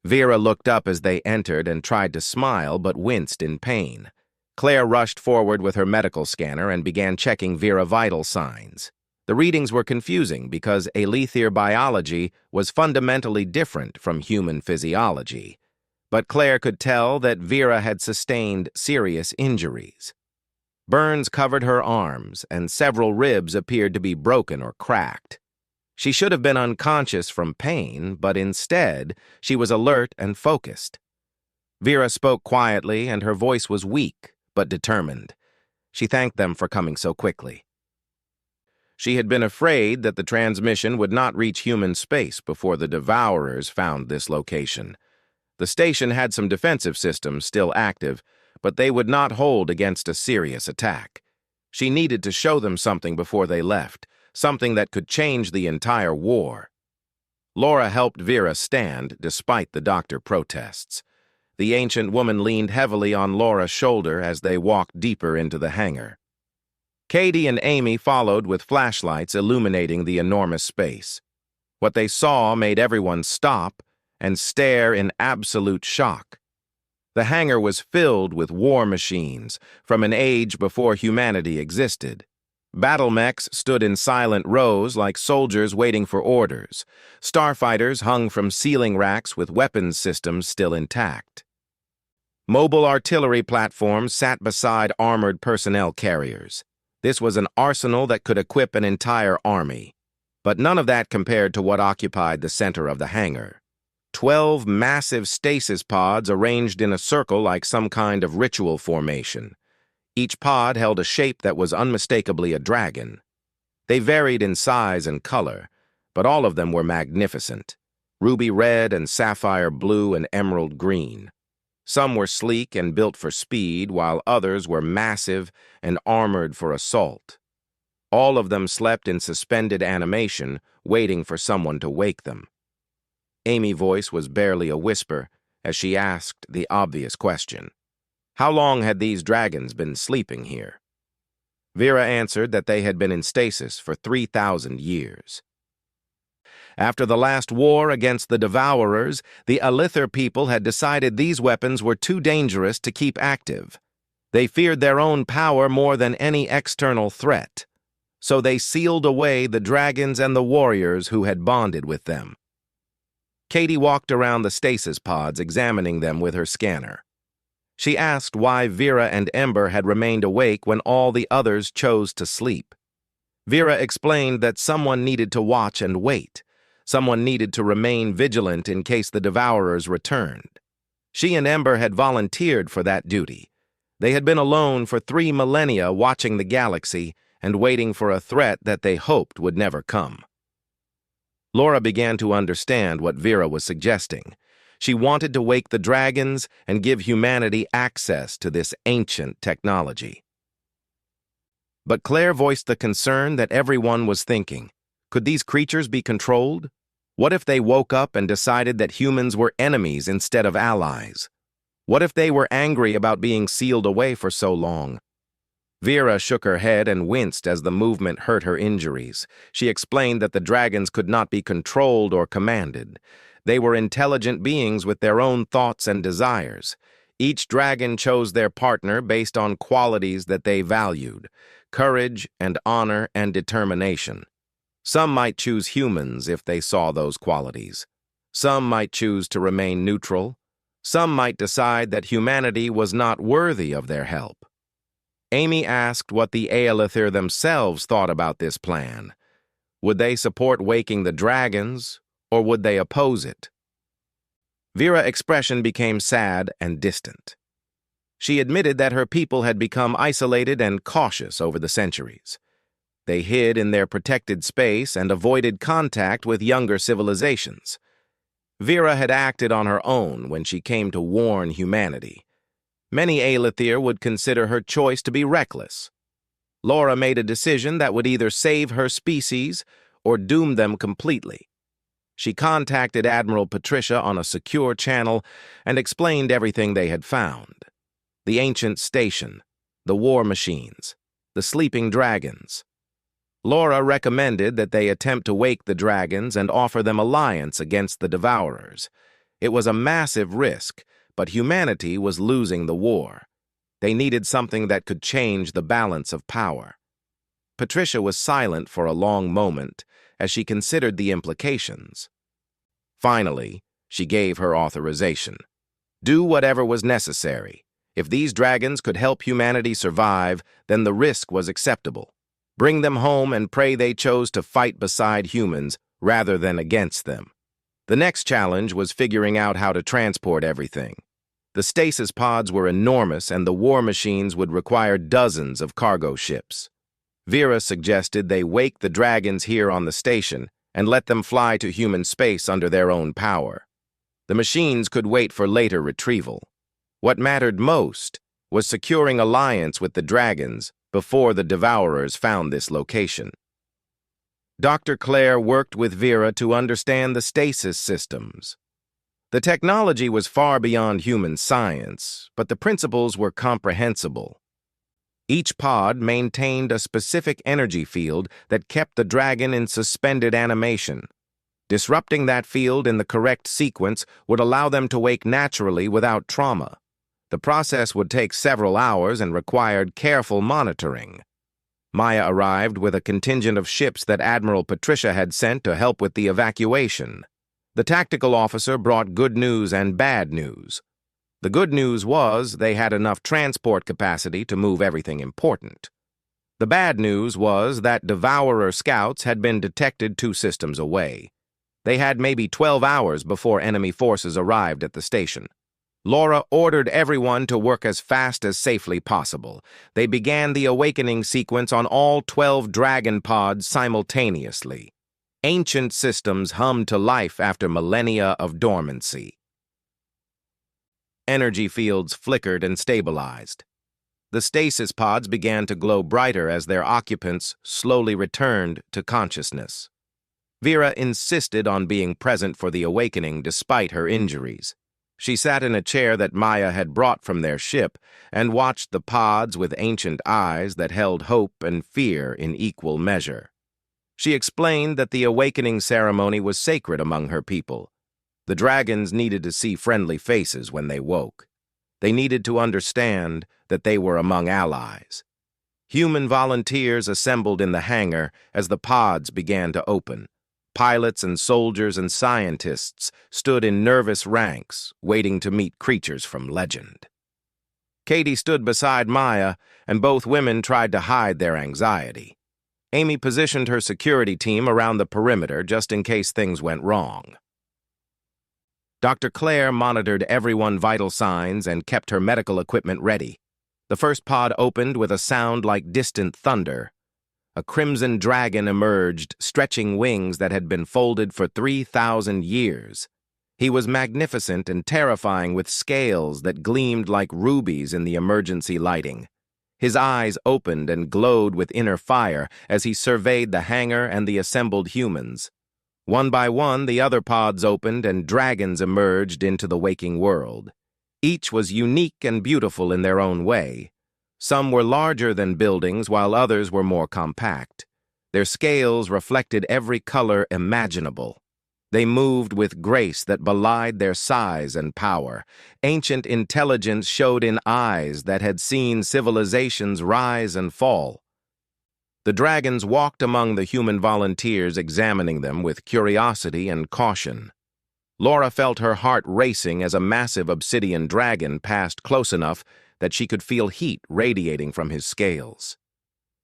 Vera looked up as they entered and tried to smile, but winced in pain. Claire rushed forward with her medical scanner and began checking Vera's vital signs. The readings were confusing because Alether biology was fundamentally different from human physiology, but Claire could tell that Vera had sustained serious injuries. Burns covered her arms, and several ribs appeared to be broken or cracked. She should have been unconscious from pain, but instead, she was alert and focused. Vera spoke quietly, and her voice was weak, but determined. She thanked them for coming so quickly. She had been afraid that the transmission would not reach human space before the Devourers found this location. The station had some defensive systems still active, but they would not hold against a serious attack. She needed to show them something before they left, something that could change the entire war. Laura helped Vera stand, despite the doctor protests. The ancient woman leaned heavily on Laura's shoulder as they walked deeper into the hangar. Katie and Amy followed with flashlights illuminating the enormous space. What they saw made everyone stop and stare in absolute shock. The hangar was filled with war machines from an age before humanity existed. Battle mechs stood in silent rows like soldiers waiting for orders. Starfighters hung from ceiling racks with weapons systems still intact. Mobile artillery platforms sat beside armored personnel carriers. This was an arsenal that could equip an entire army. But none of that compared to what occupied the center of the hangar. 12 massive stasis pods arranged in a circle like some kind of ritual formation. Each pod held a shape that was unmistakably a dragon. They varied in size and color, but all of them were magnificent. Ruby red and sapphire blue and emerald green. Some were sleek and built for speed, while others were massive and armored for assault. All of them slept in suspended animation, waiting for someone to wake them. Amy's voice was barely a whisper as she asked the obvious question. How long had these dragons been sleeping here? Vera answered that they had been in stasis for 3,000 years. After the last war against the Devourers, the Alether people had decided these weapons were too dangerous to keep active. They feared their own power more than any external threat. So they sealed away the dragons and the warriors who had bonded with them. Katie walked around the stasis pods, examining them with her scanner. She asked why Vera and Ember had remained awake when all the others chose to sleep. Vera explained that someone needed to watch and wait. Someone needed to remain vigilant in case the Devourers returned. She and Ember had volunteered for that duty. They had been alone for 3 millennia watching the galaxy and waiting for a threat that they hoped would never come. Laura began to understand what Vera was suggesting. She wanted to wake the dragons and give humanity access to this ancient technology. But Claire voiced the concern that everyone was thinking. Could these creatures be controlled? What if they woke up and decided that humans were enemies instead of allies? What if they were angry about being sealed away for so long? Vera shook her head and winced as the movement hurt her injuries. She explained that the dragons could not be controlled or commanded. They were intelligent beings with their own thoughts and desires. Each dragon chose their partner based on qualities that they valued: courage and honor and determination. Some might choose humans if they saw those qualities. Some might choose to remain neutral. Some might decide that humanity was not worthy of their help. Amy asked what the Aelithir themselves thought about this plan. Would they support waking the dragons, or would they oppose it? Vera's expression became sad and distant. She admitted that her people had become isolated and cautious over the centuries. They hid in their protected space and avoided contact with younger civilizations. Vera had acted on her own when she came to warn humanity. Many Aelithir would consider her choice to be reckless. Laura made a decision that would either save her species or doom them completely. She contacted Admiral Patricia on a secure channel and explained everything they had found: the ancient station, the war machines, the sleeping dragons. Laura recommended that they attempt to wake the dragons and offer them alliance against the Devourers. It was a massive risk, but humanity was losing the war. They needed something that could change the balance of power. Patricia was silent for a long moment as she considered the implications. Finally, she gave her authorization. Do whatever was necessary. If these dragons could help humanity survive, then the risk was acceptable. Bring them home and pray they chose to fight beside humans rather than against them. The next challenge was figuring out how to transport everything. The stasis pods were enormous, and the war machines would require dozens of cargo ships. Vera suggested they wake the dragons here on the station and let them fly to human space under their own power. The machines could wait for later retrieval. What mattered most was securing alliance with the dragons before the Devourers found this location. Dr. Claire worked with Vera to understand the stasis systems. The technology was far beyond human science, but the principles were comprehensible. Each pod maintained a specific energy field that kept the dragon in suspended animation. Disrupting that field in the correct sequence would allow them to wake naturally without trauma. The process would take several hours and required careful monitoring. Maya arrived with a contingent of ships that Admiral Patricia had sent to help with the evacuation. The tactical officer brought good news and bad news. The good news was they had enough transport capacity to move everything important. The bad news was that Devourer scouts had been detected 2 systems away. They had maybe 12 hours before enemy forces arrived at the station. Laura ordered everyone to work as fast as safely possible. They began the awakening sequence on all 12 dragon pods simultaneously. Ancient systems hummed to life after millennia of dormancy. Energy fields flickered and stabilized. The stasis pods began to glow brighter as their occupants slowly returned to consciousness. Vera insisted on being present for the awakening despite her injuries. She sat in a chair that Maya had brought from their ship and watched the pods with ancient eyes that held hope and fear in equal measure. She explained that the awakening ceremony was sacred among her people. The dragons needed to see friendly faces when they woke. They needed to understand that they were among allies. Human volunteers assembled in the hangar as the pods began to open. Pilots and soldiers and scientists stood in nervous ranks, waiting to meet creatures from legend. Katie stood beside Maya, and both women tried to hide their anxiety. Amy positioned her security team around the perimeter just in case things went wrong. Dr. Claire monitored everyone's vital signs and kept her medical equipment ready. The first pod opened with a sound like distant thunder. A crimson dragon emerged, stretching wings that had been folded for 3,000 years. He was magnificent and terrifying, with scales that gleamed like rubies in the emergency lighting. His eyes opened and glowed with inner fire as he surveyed the hangar and the assembled humans. One by one, the other pods opened and dragons emerged into the waking world. Each was unique and beautiful in their own way. Some were larger than buildings, while others were more compact. Their scales reflected every color imaginable. They moved with grace that belied their size and power. Ancient intelligence showed in eyes that had seen civilizations rise and fall. The dragons walked among the human volunteers, examining them with curiosity and caution. Laura felt her heart racing as a massive obsidian dragon passed close enough that she could feel heat radiating from his scales.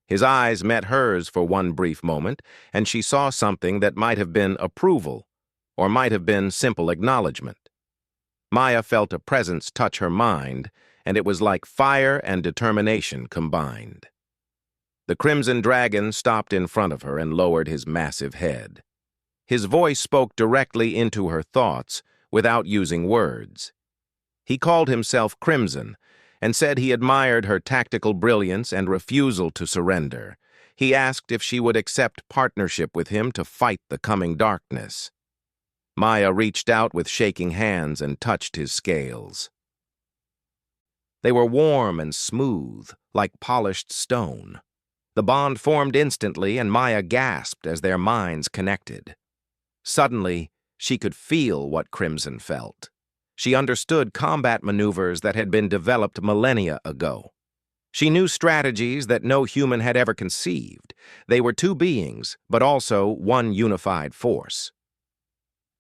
His eyes met hers for one brief moment, and she saw something that might have been approval, or might have been simple acknowledgement. Maya felt a presence touch her mind, and it was like fire and determination combined. The crimson dragon stopped in front of her and lowered his massive head. His voice spoke directly into her thoughts without using words. He called himself Crimson and said he admired her tactical brilliance and refusal to surrender. He asked if she would accept partnership with him to fight the coming darkness. Maya reached out with shaking hands and touched his scales. They were warm and smooth, like polished stone. The bond formed instantly, and Maya gasped as their minds connected. Suddenly, she could feel what Crimson felt. She understood combat maneuvers that had been developed millennia ago. She knew strategies that no human had ever conceived. They were two beings, but also one unified force.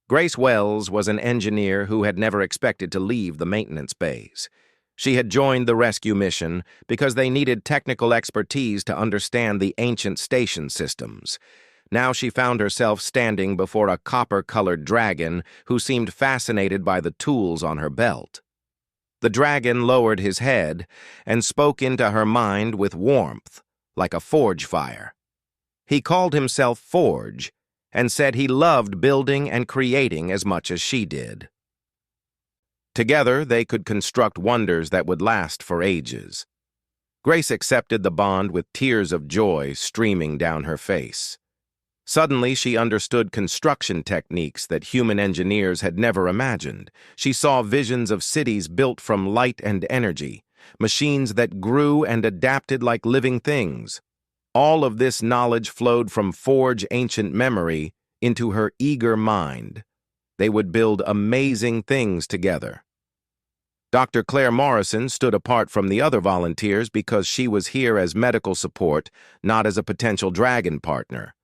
Grace Wells was an engineer who had never expected to leave the maintenance bays. She had joined the rescue mission because they needed technical expertise to understand the ancient station systems. Now she found herself standing before a copper-colored dragon who seemed fascinated by the tools on her belt. The dragon lowered his head and spoke into her mind with warmth, like a forge fire. He called himself Forge and said he loved building and creating as much as she did. Together, they could construct wonders that would last for ages. Grace accepted the bond with tears of joy streaming down her face. Suddenly, she understood construction techniques that human engineers had never imagined. She saw visions of cities built from light and energy, machines that grew and adapted like living things. All of this knowledge flowed from Forge's ancient memory into her eager mind. They would build amazing things together. Dr. Claire Morrison stood apart from the other volunteers because she was here as medical support, not as a potential dragon partner.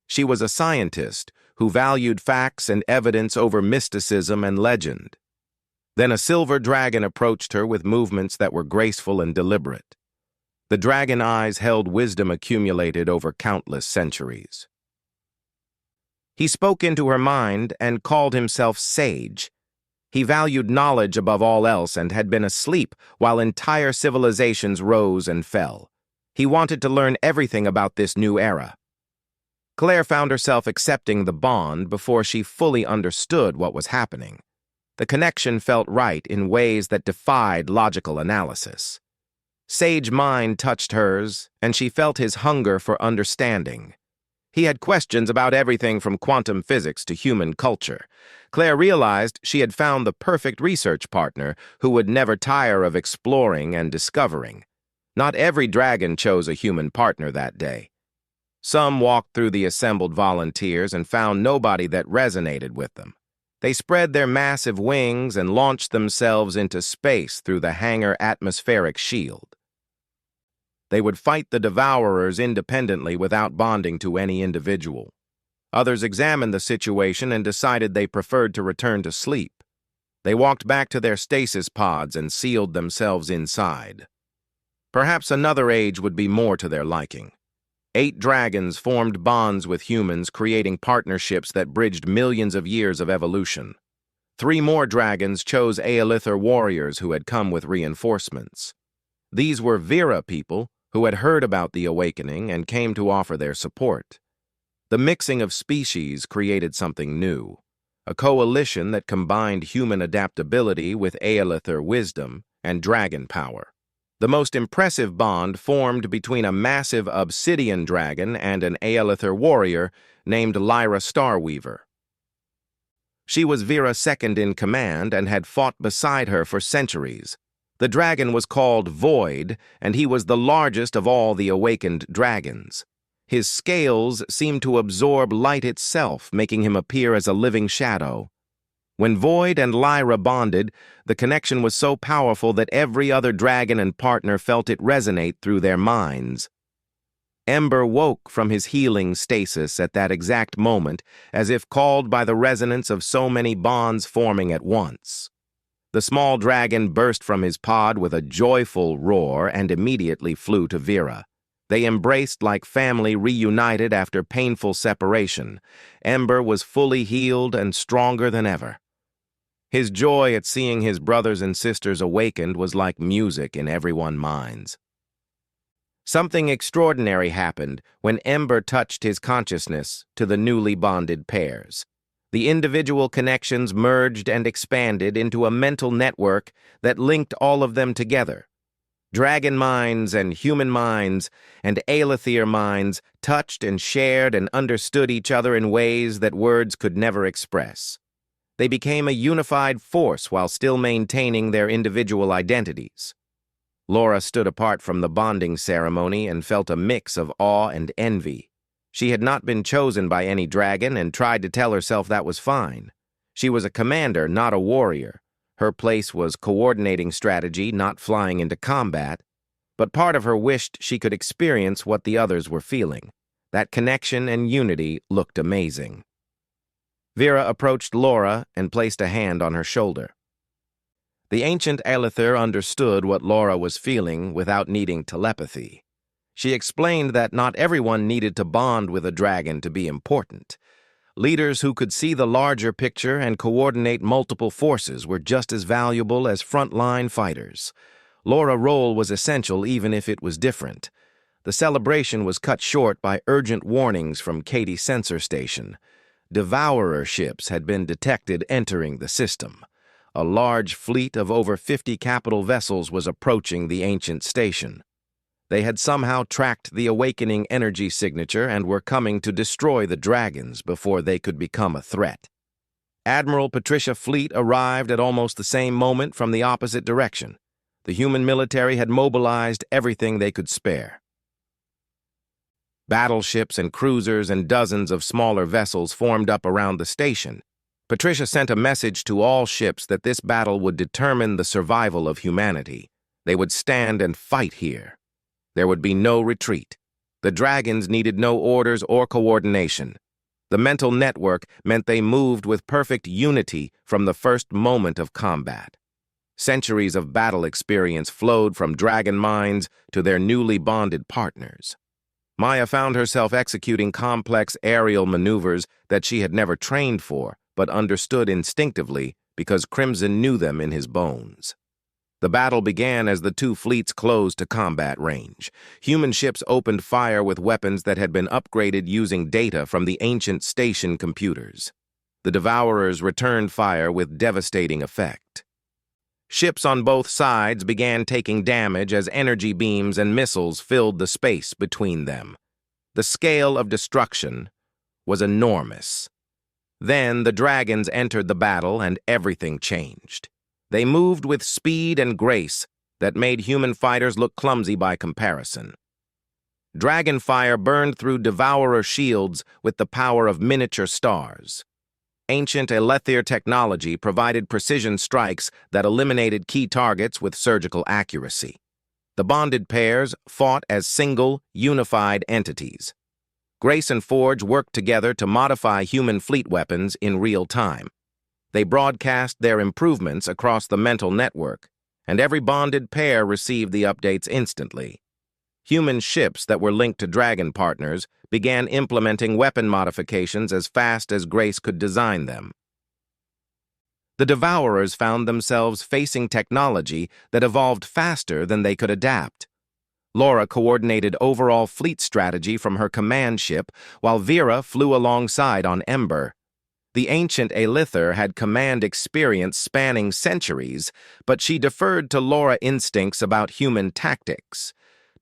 She was a scientist who valued facts and evidence over mysticism and legend. Then a silver dragon approached her with movements that were graceful and deliberate. The dragon eyes held wisdom accumulated over countless centuries. He spoke into her mind and called himself Sage. He valued knowledge above all else and had been asleep while entire civilizations rose and fell. He wanted to learn everything about this new era. Claire found herself accepting the bond before she fully understood what was happening. The connection felt right in ways that defied logical analysis. Sage's mind touched hers, and she felt his hunger for understanding. He had questions about everything from quantum physics to human culture. Claire realized she had found the perfect research partner who would never tire of exploring and discovering. Not every dragon chose a human partner that day. Some walked through the assembled volunteers and found nobody that resonated with them. They spread their massive wings and launched themselves into space through the hangar atmospheric shield. They would fight the devourers independently without bonding to any individual. Others examined the situation and decided they preferred to return to sleep. They walked back to their stasis pods and sealed themselves inside. Perhaps another age would be more to their liking. 8 dragons formed bonds with humans, creating partnerships that bridged millions of years of evolution. 3 more dragons chose Aelithir warriors who had come with reinforcements. These were Vera people who had heard about the awakening and came to offer their support. The mixing of species created something new, a coalition that combined human adaptability with Aelithir wisdom and dragon power. The most impressive bond formed between a massive obsidian dragon and an Aelithir warrior named Lyra Starweaver. She was Vera's second in command and had fought beside her for centuries. The dragon was called Void, and he was the largest of all the awakened dragons. His scales seemed to absorb light itself, making him appear as a living shadow. When Void and Lyra bonded, the connection was so powerful that every other dragon and partner felt it resonate through their minds. Ember woke from his healing stasis at that exact moment, as if called by the resonance of so many bonds forming at once. The small dragon burst from his pod with a joyful roar and immediately flew to Vera. They embraced like family reunited after painful separation. Ember was fully healed and stronger than ever. His joy at seeing his brothers and sisters awakened was like music in everyone's minds. Something extraordinary happened when Ember touched his consciousness to the newly bonded pairs. The individual connections merged and expanded into a mental network that linked all of them together. Dragon minds and human minds and Aelithir minds touched and shared and understood each other in ways that words could never express. They became a unified force while still maintaining their individual identities. Laura stood apart from the bonding ceremony and felt a mix of awe and envy. She had not been chosen by any dragon and tried to tell herself that was fine. She was a commander, not a warrior. Her place was coordinating strategy, not flying into combat. But part of her wished she could experience what the others were feeling. That connection and unity looked amazing. Vera approached Laura and placed a hand on her shoulder. The ancient Aelithir understood what Laura was feeling without needing telepathy. She explained that not everyone needed to bond with a dragon to be important. Leaders who could see the larger picture and coordinate multiple forces were just as valuable as frontline fighters. Laura's role was essential even if it was different. The celebration was cut short by urgent warnings from Katie Sensor Station. Devourer ships had been detected entering the system. A large fleet of over 50 capital vessels was approaching the ancient station. They had somehow tracked the awakening energy signature and were coming to destroy the dragons before they could become a threat. Admiral Patricia Fleet arrived at almost the same moment from the opposite direction. The human military had mobilized everything they could spare. Battleships and cruisers and dozens of smaller vessels formed up around the station. Patricia sent a message to all ships that this battle would determine the survival of humanity. They would stand and fight here. There would be no retreat. The dragons needed no orders or coordination. The mental network meant they moved with perfect unity from the first moment of combat. Centuries of battle experience flowed from dragon minds to their newly bonded partners. Maya found herself executing complex aerial maneuvers that she had never trained for, but understood instinctively because Crimson knew them in his bones. The battle began as the two fleets closed to combat range. Human ships opened fire with weapons that had been upgraded using data from the ancient station computers. The Devourers returned fire with devastating effect. Ships on both sides began taking damage as energy beams and missiles filled the space between them. The scale of destruction was enormous. Then the dragons entered the battle and everything changed. They moved with speed and grace that made human fighters look clumsy by comparison. Dragon fire burned through Devourer shields with the power of miniature stars. Ancient Aelithir technology provided precision strikes that eliminated key targets with surgical accuracy. The bonded pairs fought as single, unified entities. Grace and Forge worked together to modify human fleet weapons in real time. They broadcast their improvements across the mental network, and every bonded pair received the updates instantly. Human ships that were linked to dragon partners began implementing weapon modifications as fast as Grace could design them. The Devourers found themselves facing technology that evolved faster than they could adapt. Laura coordinated overall fleet strategy from her command ship, while Vera flew alongside on Ember. The ancient Aelither had command experience spanning centuries, but she deferred to Laura instincts about human tactics.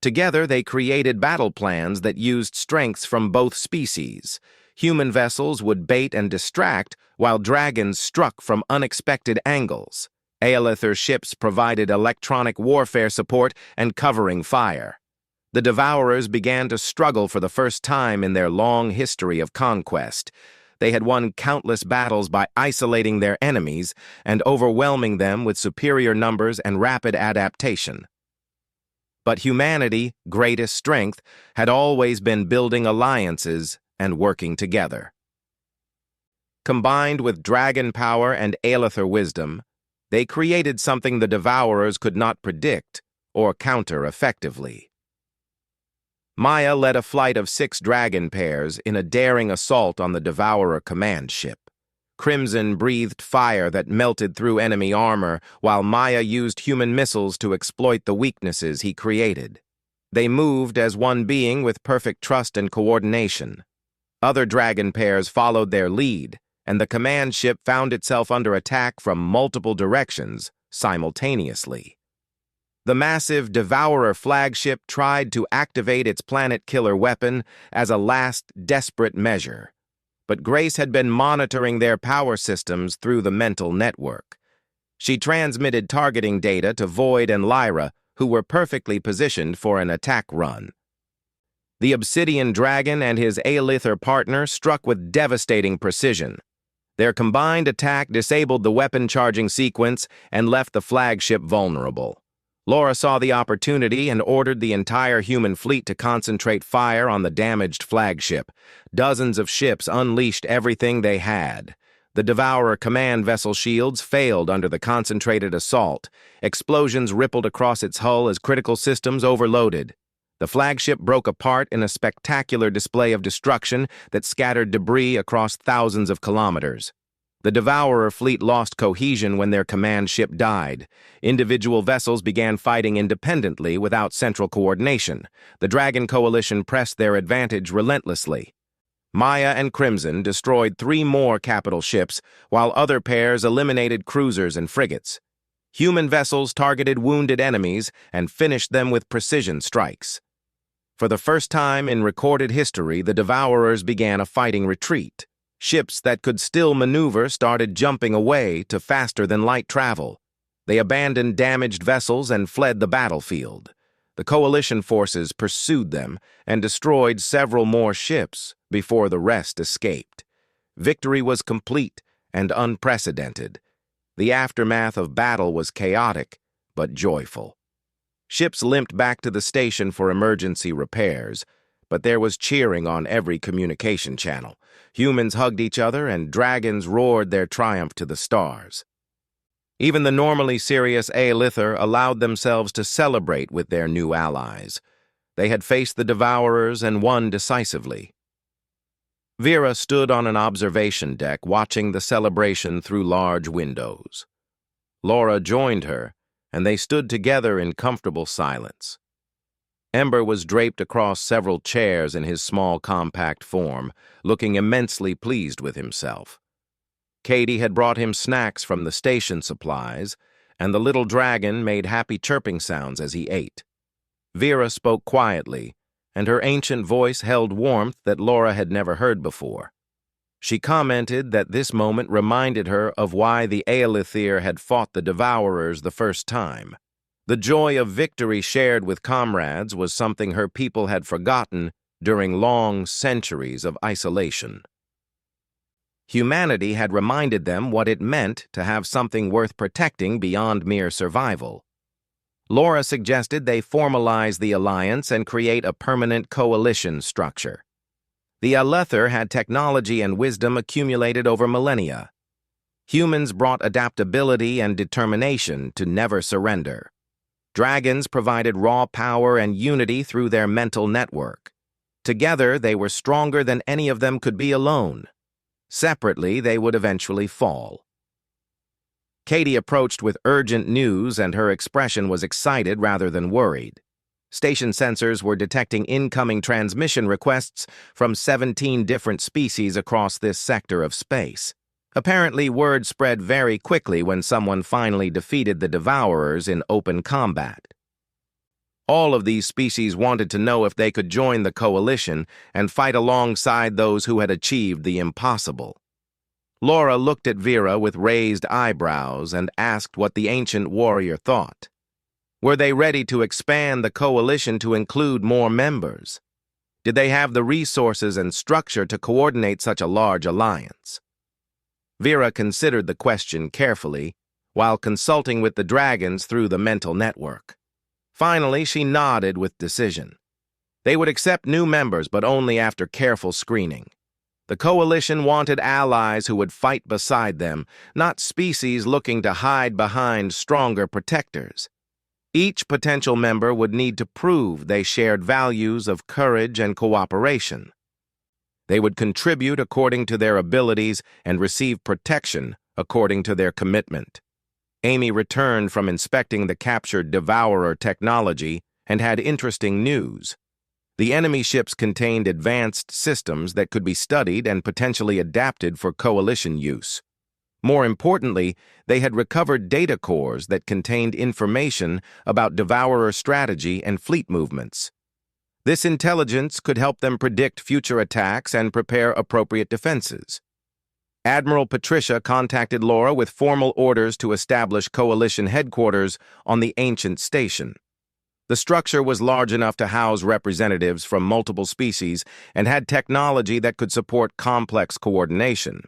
Together, they created battle plans that used strengths from both species. Human vessels would bait and distract, while dragons struck from unexpected angles. Aelither ships provided electronic warfare support and covering fire. The Devourers began to struggle for the first time in their long history of conquest. They had won countless battles by isolating their enemies and overwhelming them with superior numbers and rapid adaptation. But humanity, greatest strength, had always been building alliances and working together. Combined with dragon power and Aelither wisdom, they created something the Devourers could not predict or counter effectively. Maya led a flight of 6 dragon pairs in a daring assault on the Devourer command ship. Crimson breathed fire that melted through enemy armor, while Maya used human missiles to exploit the weaknesses he created. They moved as one being with perfect trust and coordination. Other dragon pairs followed their lead, and the command ship found itself under attack from multiple directions simultaneously. The massive Devourer flagship tried to activate its planet-killer weapon as a last desperate measure, but Grace had been monitoring their power systems through the mental network. She transmitted targeting data to Void and Lyra, who were perfectly positioned for an attack run. The Obsidian Dragon and his Aelither partner struck with devastating precision. Their combined attack disabled the weapon charging sequence and left the flagship vulnerable. Laura saw the opportunity and ordered the entire human fleet to concentrate fire on the damaged flagship. Dozens of ships unleashed everything they had. The Devourer command vessel shields failed under the concentrated assault. Explosions rippled across its hull as critical systems overloaded. The flagship broke apart in a spectacular display of destruction that scattered debris across thousands of kilometers. The Devourer fleet lost cohesion when their command ship died. Individual vessels began fighting independently without central coordination. The Dragon Coalition pressed their advantage relentlessly. Maya and Crimson destroyed 3 more capital ships, while other pairs eliminated cruisers and frigates. Human vessels targeted wounded enemies and finished them with precision strikes. For the first time in recorded history, the Devourers began a fighting retreat. Ships that could still maneuver started jumping away to faster-than-light travel. They abandoned damaged vessels and fled the battlefield. The coalition forces pursued them and destroyed several more ships before the rest escaped. Victory was complete and unprecedented. The aftermath of battle was chaotic but joyful. Ships limped back to the station for emergency repairs, but there was cheering on every communication channel. Humans hugged each other, and dragons roared their triumph to the stars. Even the normally serious Aelither allowed themselves to celebrate with their new allies. They had faced the Devourers and won decisively. Vera stood on an observation deck watching the celebration through large windows. Laura joined her, and they stood together in comfortable silence. Ember was draped across several chairs in his small, compact form, looking immensely pleased with himself. Katie had brought him snacks from the station supplies, and the little dragon made happy chirping sounds as he ate. Vera spoke quietly, and her ancient voice held warmth that Laura had never heard before. She commented that this moment reminded her of why the Aelithyr had fought the Devourers the first time. The joy of victory shared with comrades was something her people had forgotten during long centuries of isolation. Humanity had reminded them what it meant to have something worth protecting beyond mere survival. Laura suggested they formalize the alliance and create a permanent coalition structure. The Aelithyr had technology and wisdom accumulated over millennia. Humans brought adaptability and determination to never surrender. Dragons provided raw power and unity through their mental network. Together, they were stronger than any of them could be alone. Separately, they would eventually fall. Katie approached with urgent news, and her expression was excited rather than worried. Station sensors were detecting incoming transmission requests from 17 different species across this sector of space. Apparently, word spread very quickly when someone finally defeated the Devourers in open combat. All of these species wanted to know if they could join the coalition and fight alongside those who had achieved the impossible. Laura looked at Vera with raised eyebrows and asked what the ancient warrior thought. Were they ready to expand the coalition to include more members? Did they have the resources and structure to coordinate such a large alliance? Vera considered the question carefully while consulting with the dragons through the mental network. Finally, she nodded with decision. They would accept new members, but only after careful screening. The coalition wanted allies who would fight beside them, not species looking to hide behind stronger protectors. Each potential member would need to prove they shared values of courage and cooperation. They would contribute according to their abilities and receive protection according to their commitment. Amy returned from inspecting the captured Devourer technology and had interesting news. The enemy ships contained advanced systems that could be studied and potentially adapted for coalition use. More importantly, they had recovered data cores that contained information about Devourer strategy and fleet movements. This intelligence could help them predict future attacks and prepare appropriate defenses. Admiral Patricia contacted Laura with formal orders to establish coalition headquarters on the ancient station. The structure was large enough to house representatives from multiple species and had technology that could support complex coordination.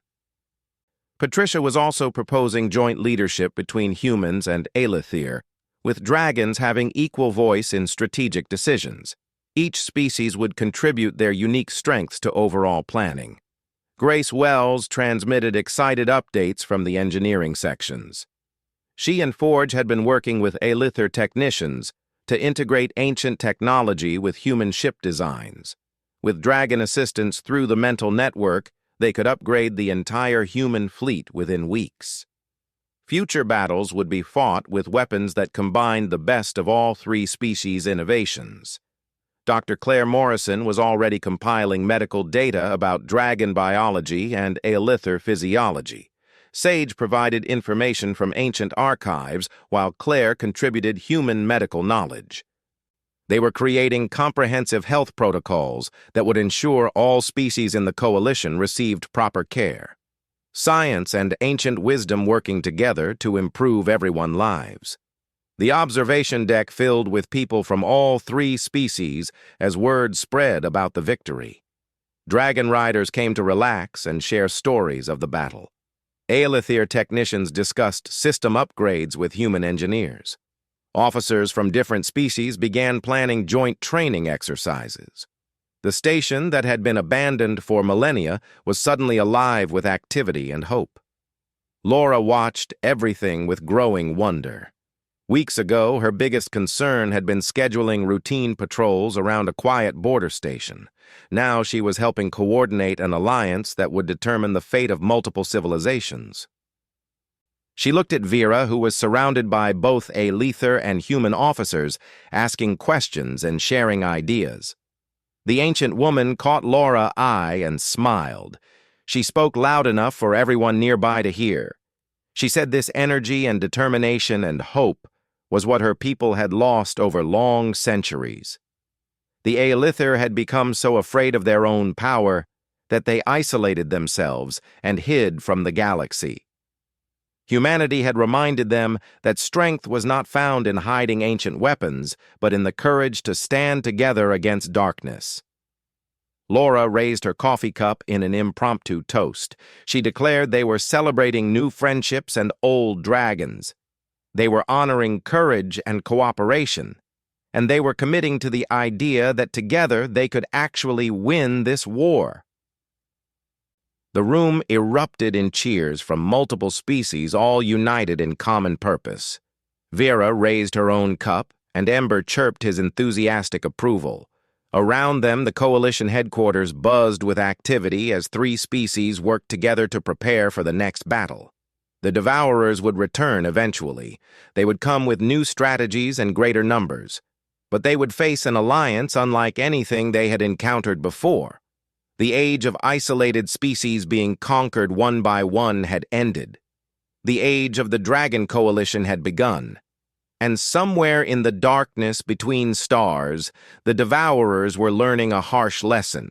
Patricia was also proposing joint leadership between humans and Aelithir, with dragons having equal voice in strategic decisions. Each species would contribute their unique strengths to overall planning. Grace Wells transmitted excited updates from the engineering sections. She and Forge had been working with Aelithir technicians to integrate ancient technology with human ship designs. With dragon assistance through the mental network, they could upgrade the entire human fleet within weeks. Future battles would be fought with weapons that combined the best of all three species' innovations. Dr. Claire Morrison was already compiling medical data about dragon biology and Aelithir physiology. Sage provided information from ancient archives, while Claire contributed human medical knowledge. They were creating comprehensive health protocols that would ensure all species in the coalition received proper care. Science and ancient wisdom working together to improve everyone's lives. The observation deck filled with people from all three species as word spread about the victory. Dragon riders came to relax and share stories of the battle. Aelithir technicians discussed system upgrades with human engineers. Officers from different species began planning joint training exercises. The station that had been abandoned for millennia was suddenly alive with activity and hope. Laura watched everything with growing wonder. Weeks ago, her biggest concern had been scheduling routine patrols around a quiet border station. Now she was helping coordinate an alliance that would determine the fate of multiple civilizations. She looked at Vera, who was surrounded by both Aelithir and human officers, asking questions and sharing ideas. The ancient woman caught Laura's eye and smiled. She spoke loud enough for everyone nearby to hear. She said this energy and determination and hope was what her people had lost over long centuries. The Aelithir had become so afraid of their own power that they isolated themselves and hid from the galaxy. Humanity had reminded them that strength was not found in hiding ancient weapons, but in the courage to stand together against darkness. Laura raised her coffee cup in an impromptu toast. She declared they were celebrating new friendships and old dragons. They were honoring courage and cooperation, and they were committing to the idea that together they could actually win this war. The room erupted in cheers from multiple species, all united in common purpose. Vera raised her own cup, and Ember chirped his enthusiastic approval. Around them, the coalition headquarters buzzed with activity as three species worked together to prepare for the next battle. The Devourers would return eventually. They would come with new strategies and greater numbers. But they would face an alliance unlike anything they had encountered before. The age of isolated species being conquered one by one had ended. The age of the Dragon Coalition had begun. And somewhere in the darkness between stars, the Devourers were learning a harsh lesson.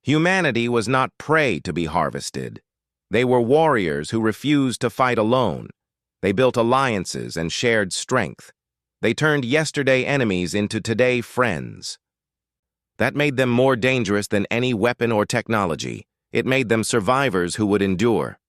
Humanity was not prey to be harvested. They were warriors who refused to fight alone. They built alliances and shared strength. They turned yesterday enemies into today friends. That made them more dangerous than any weapon or technology. It made them survivors who would endure.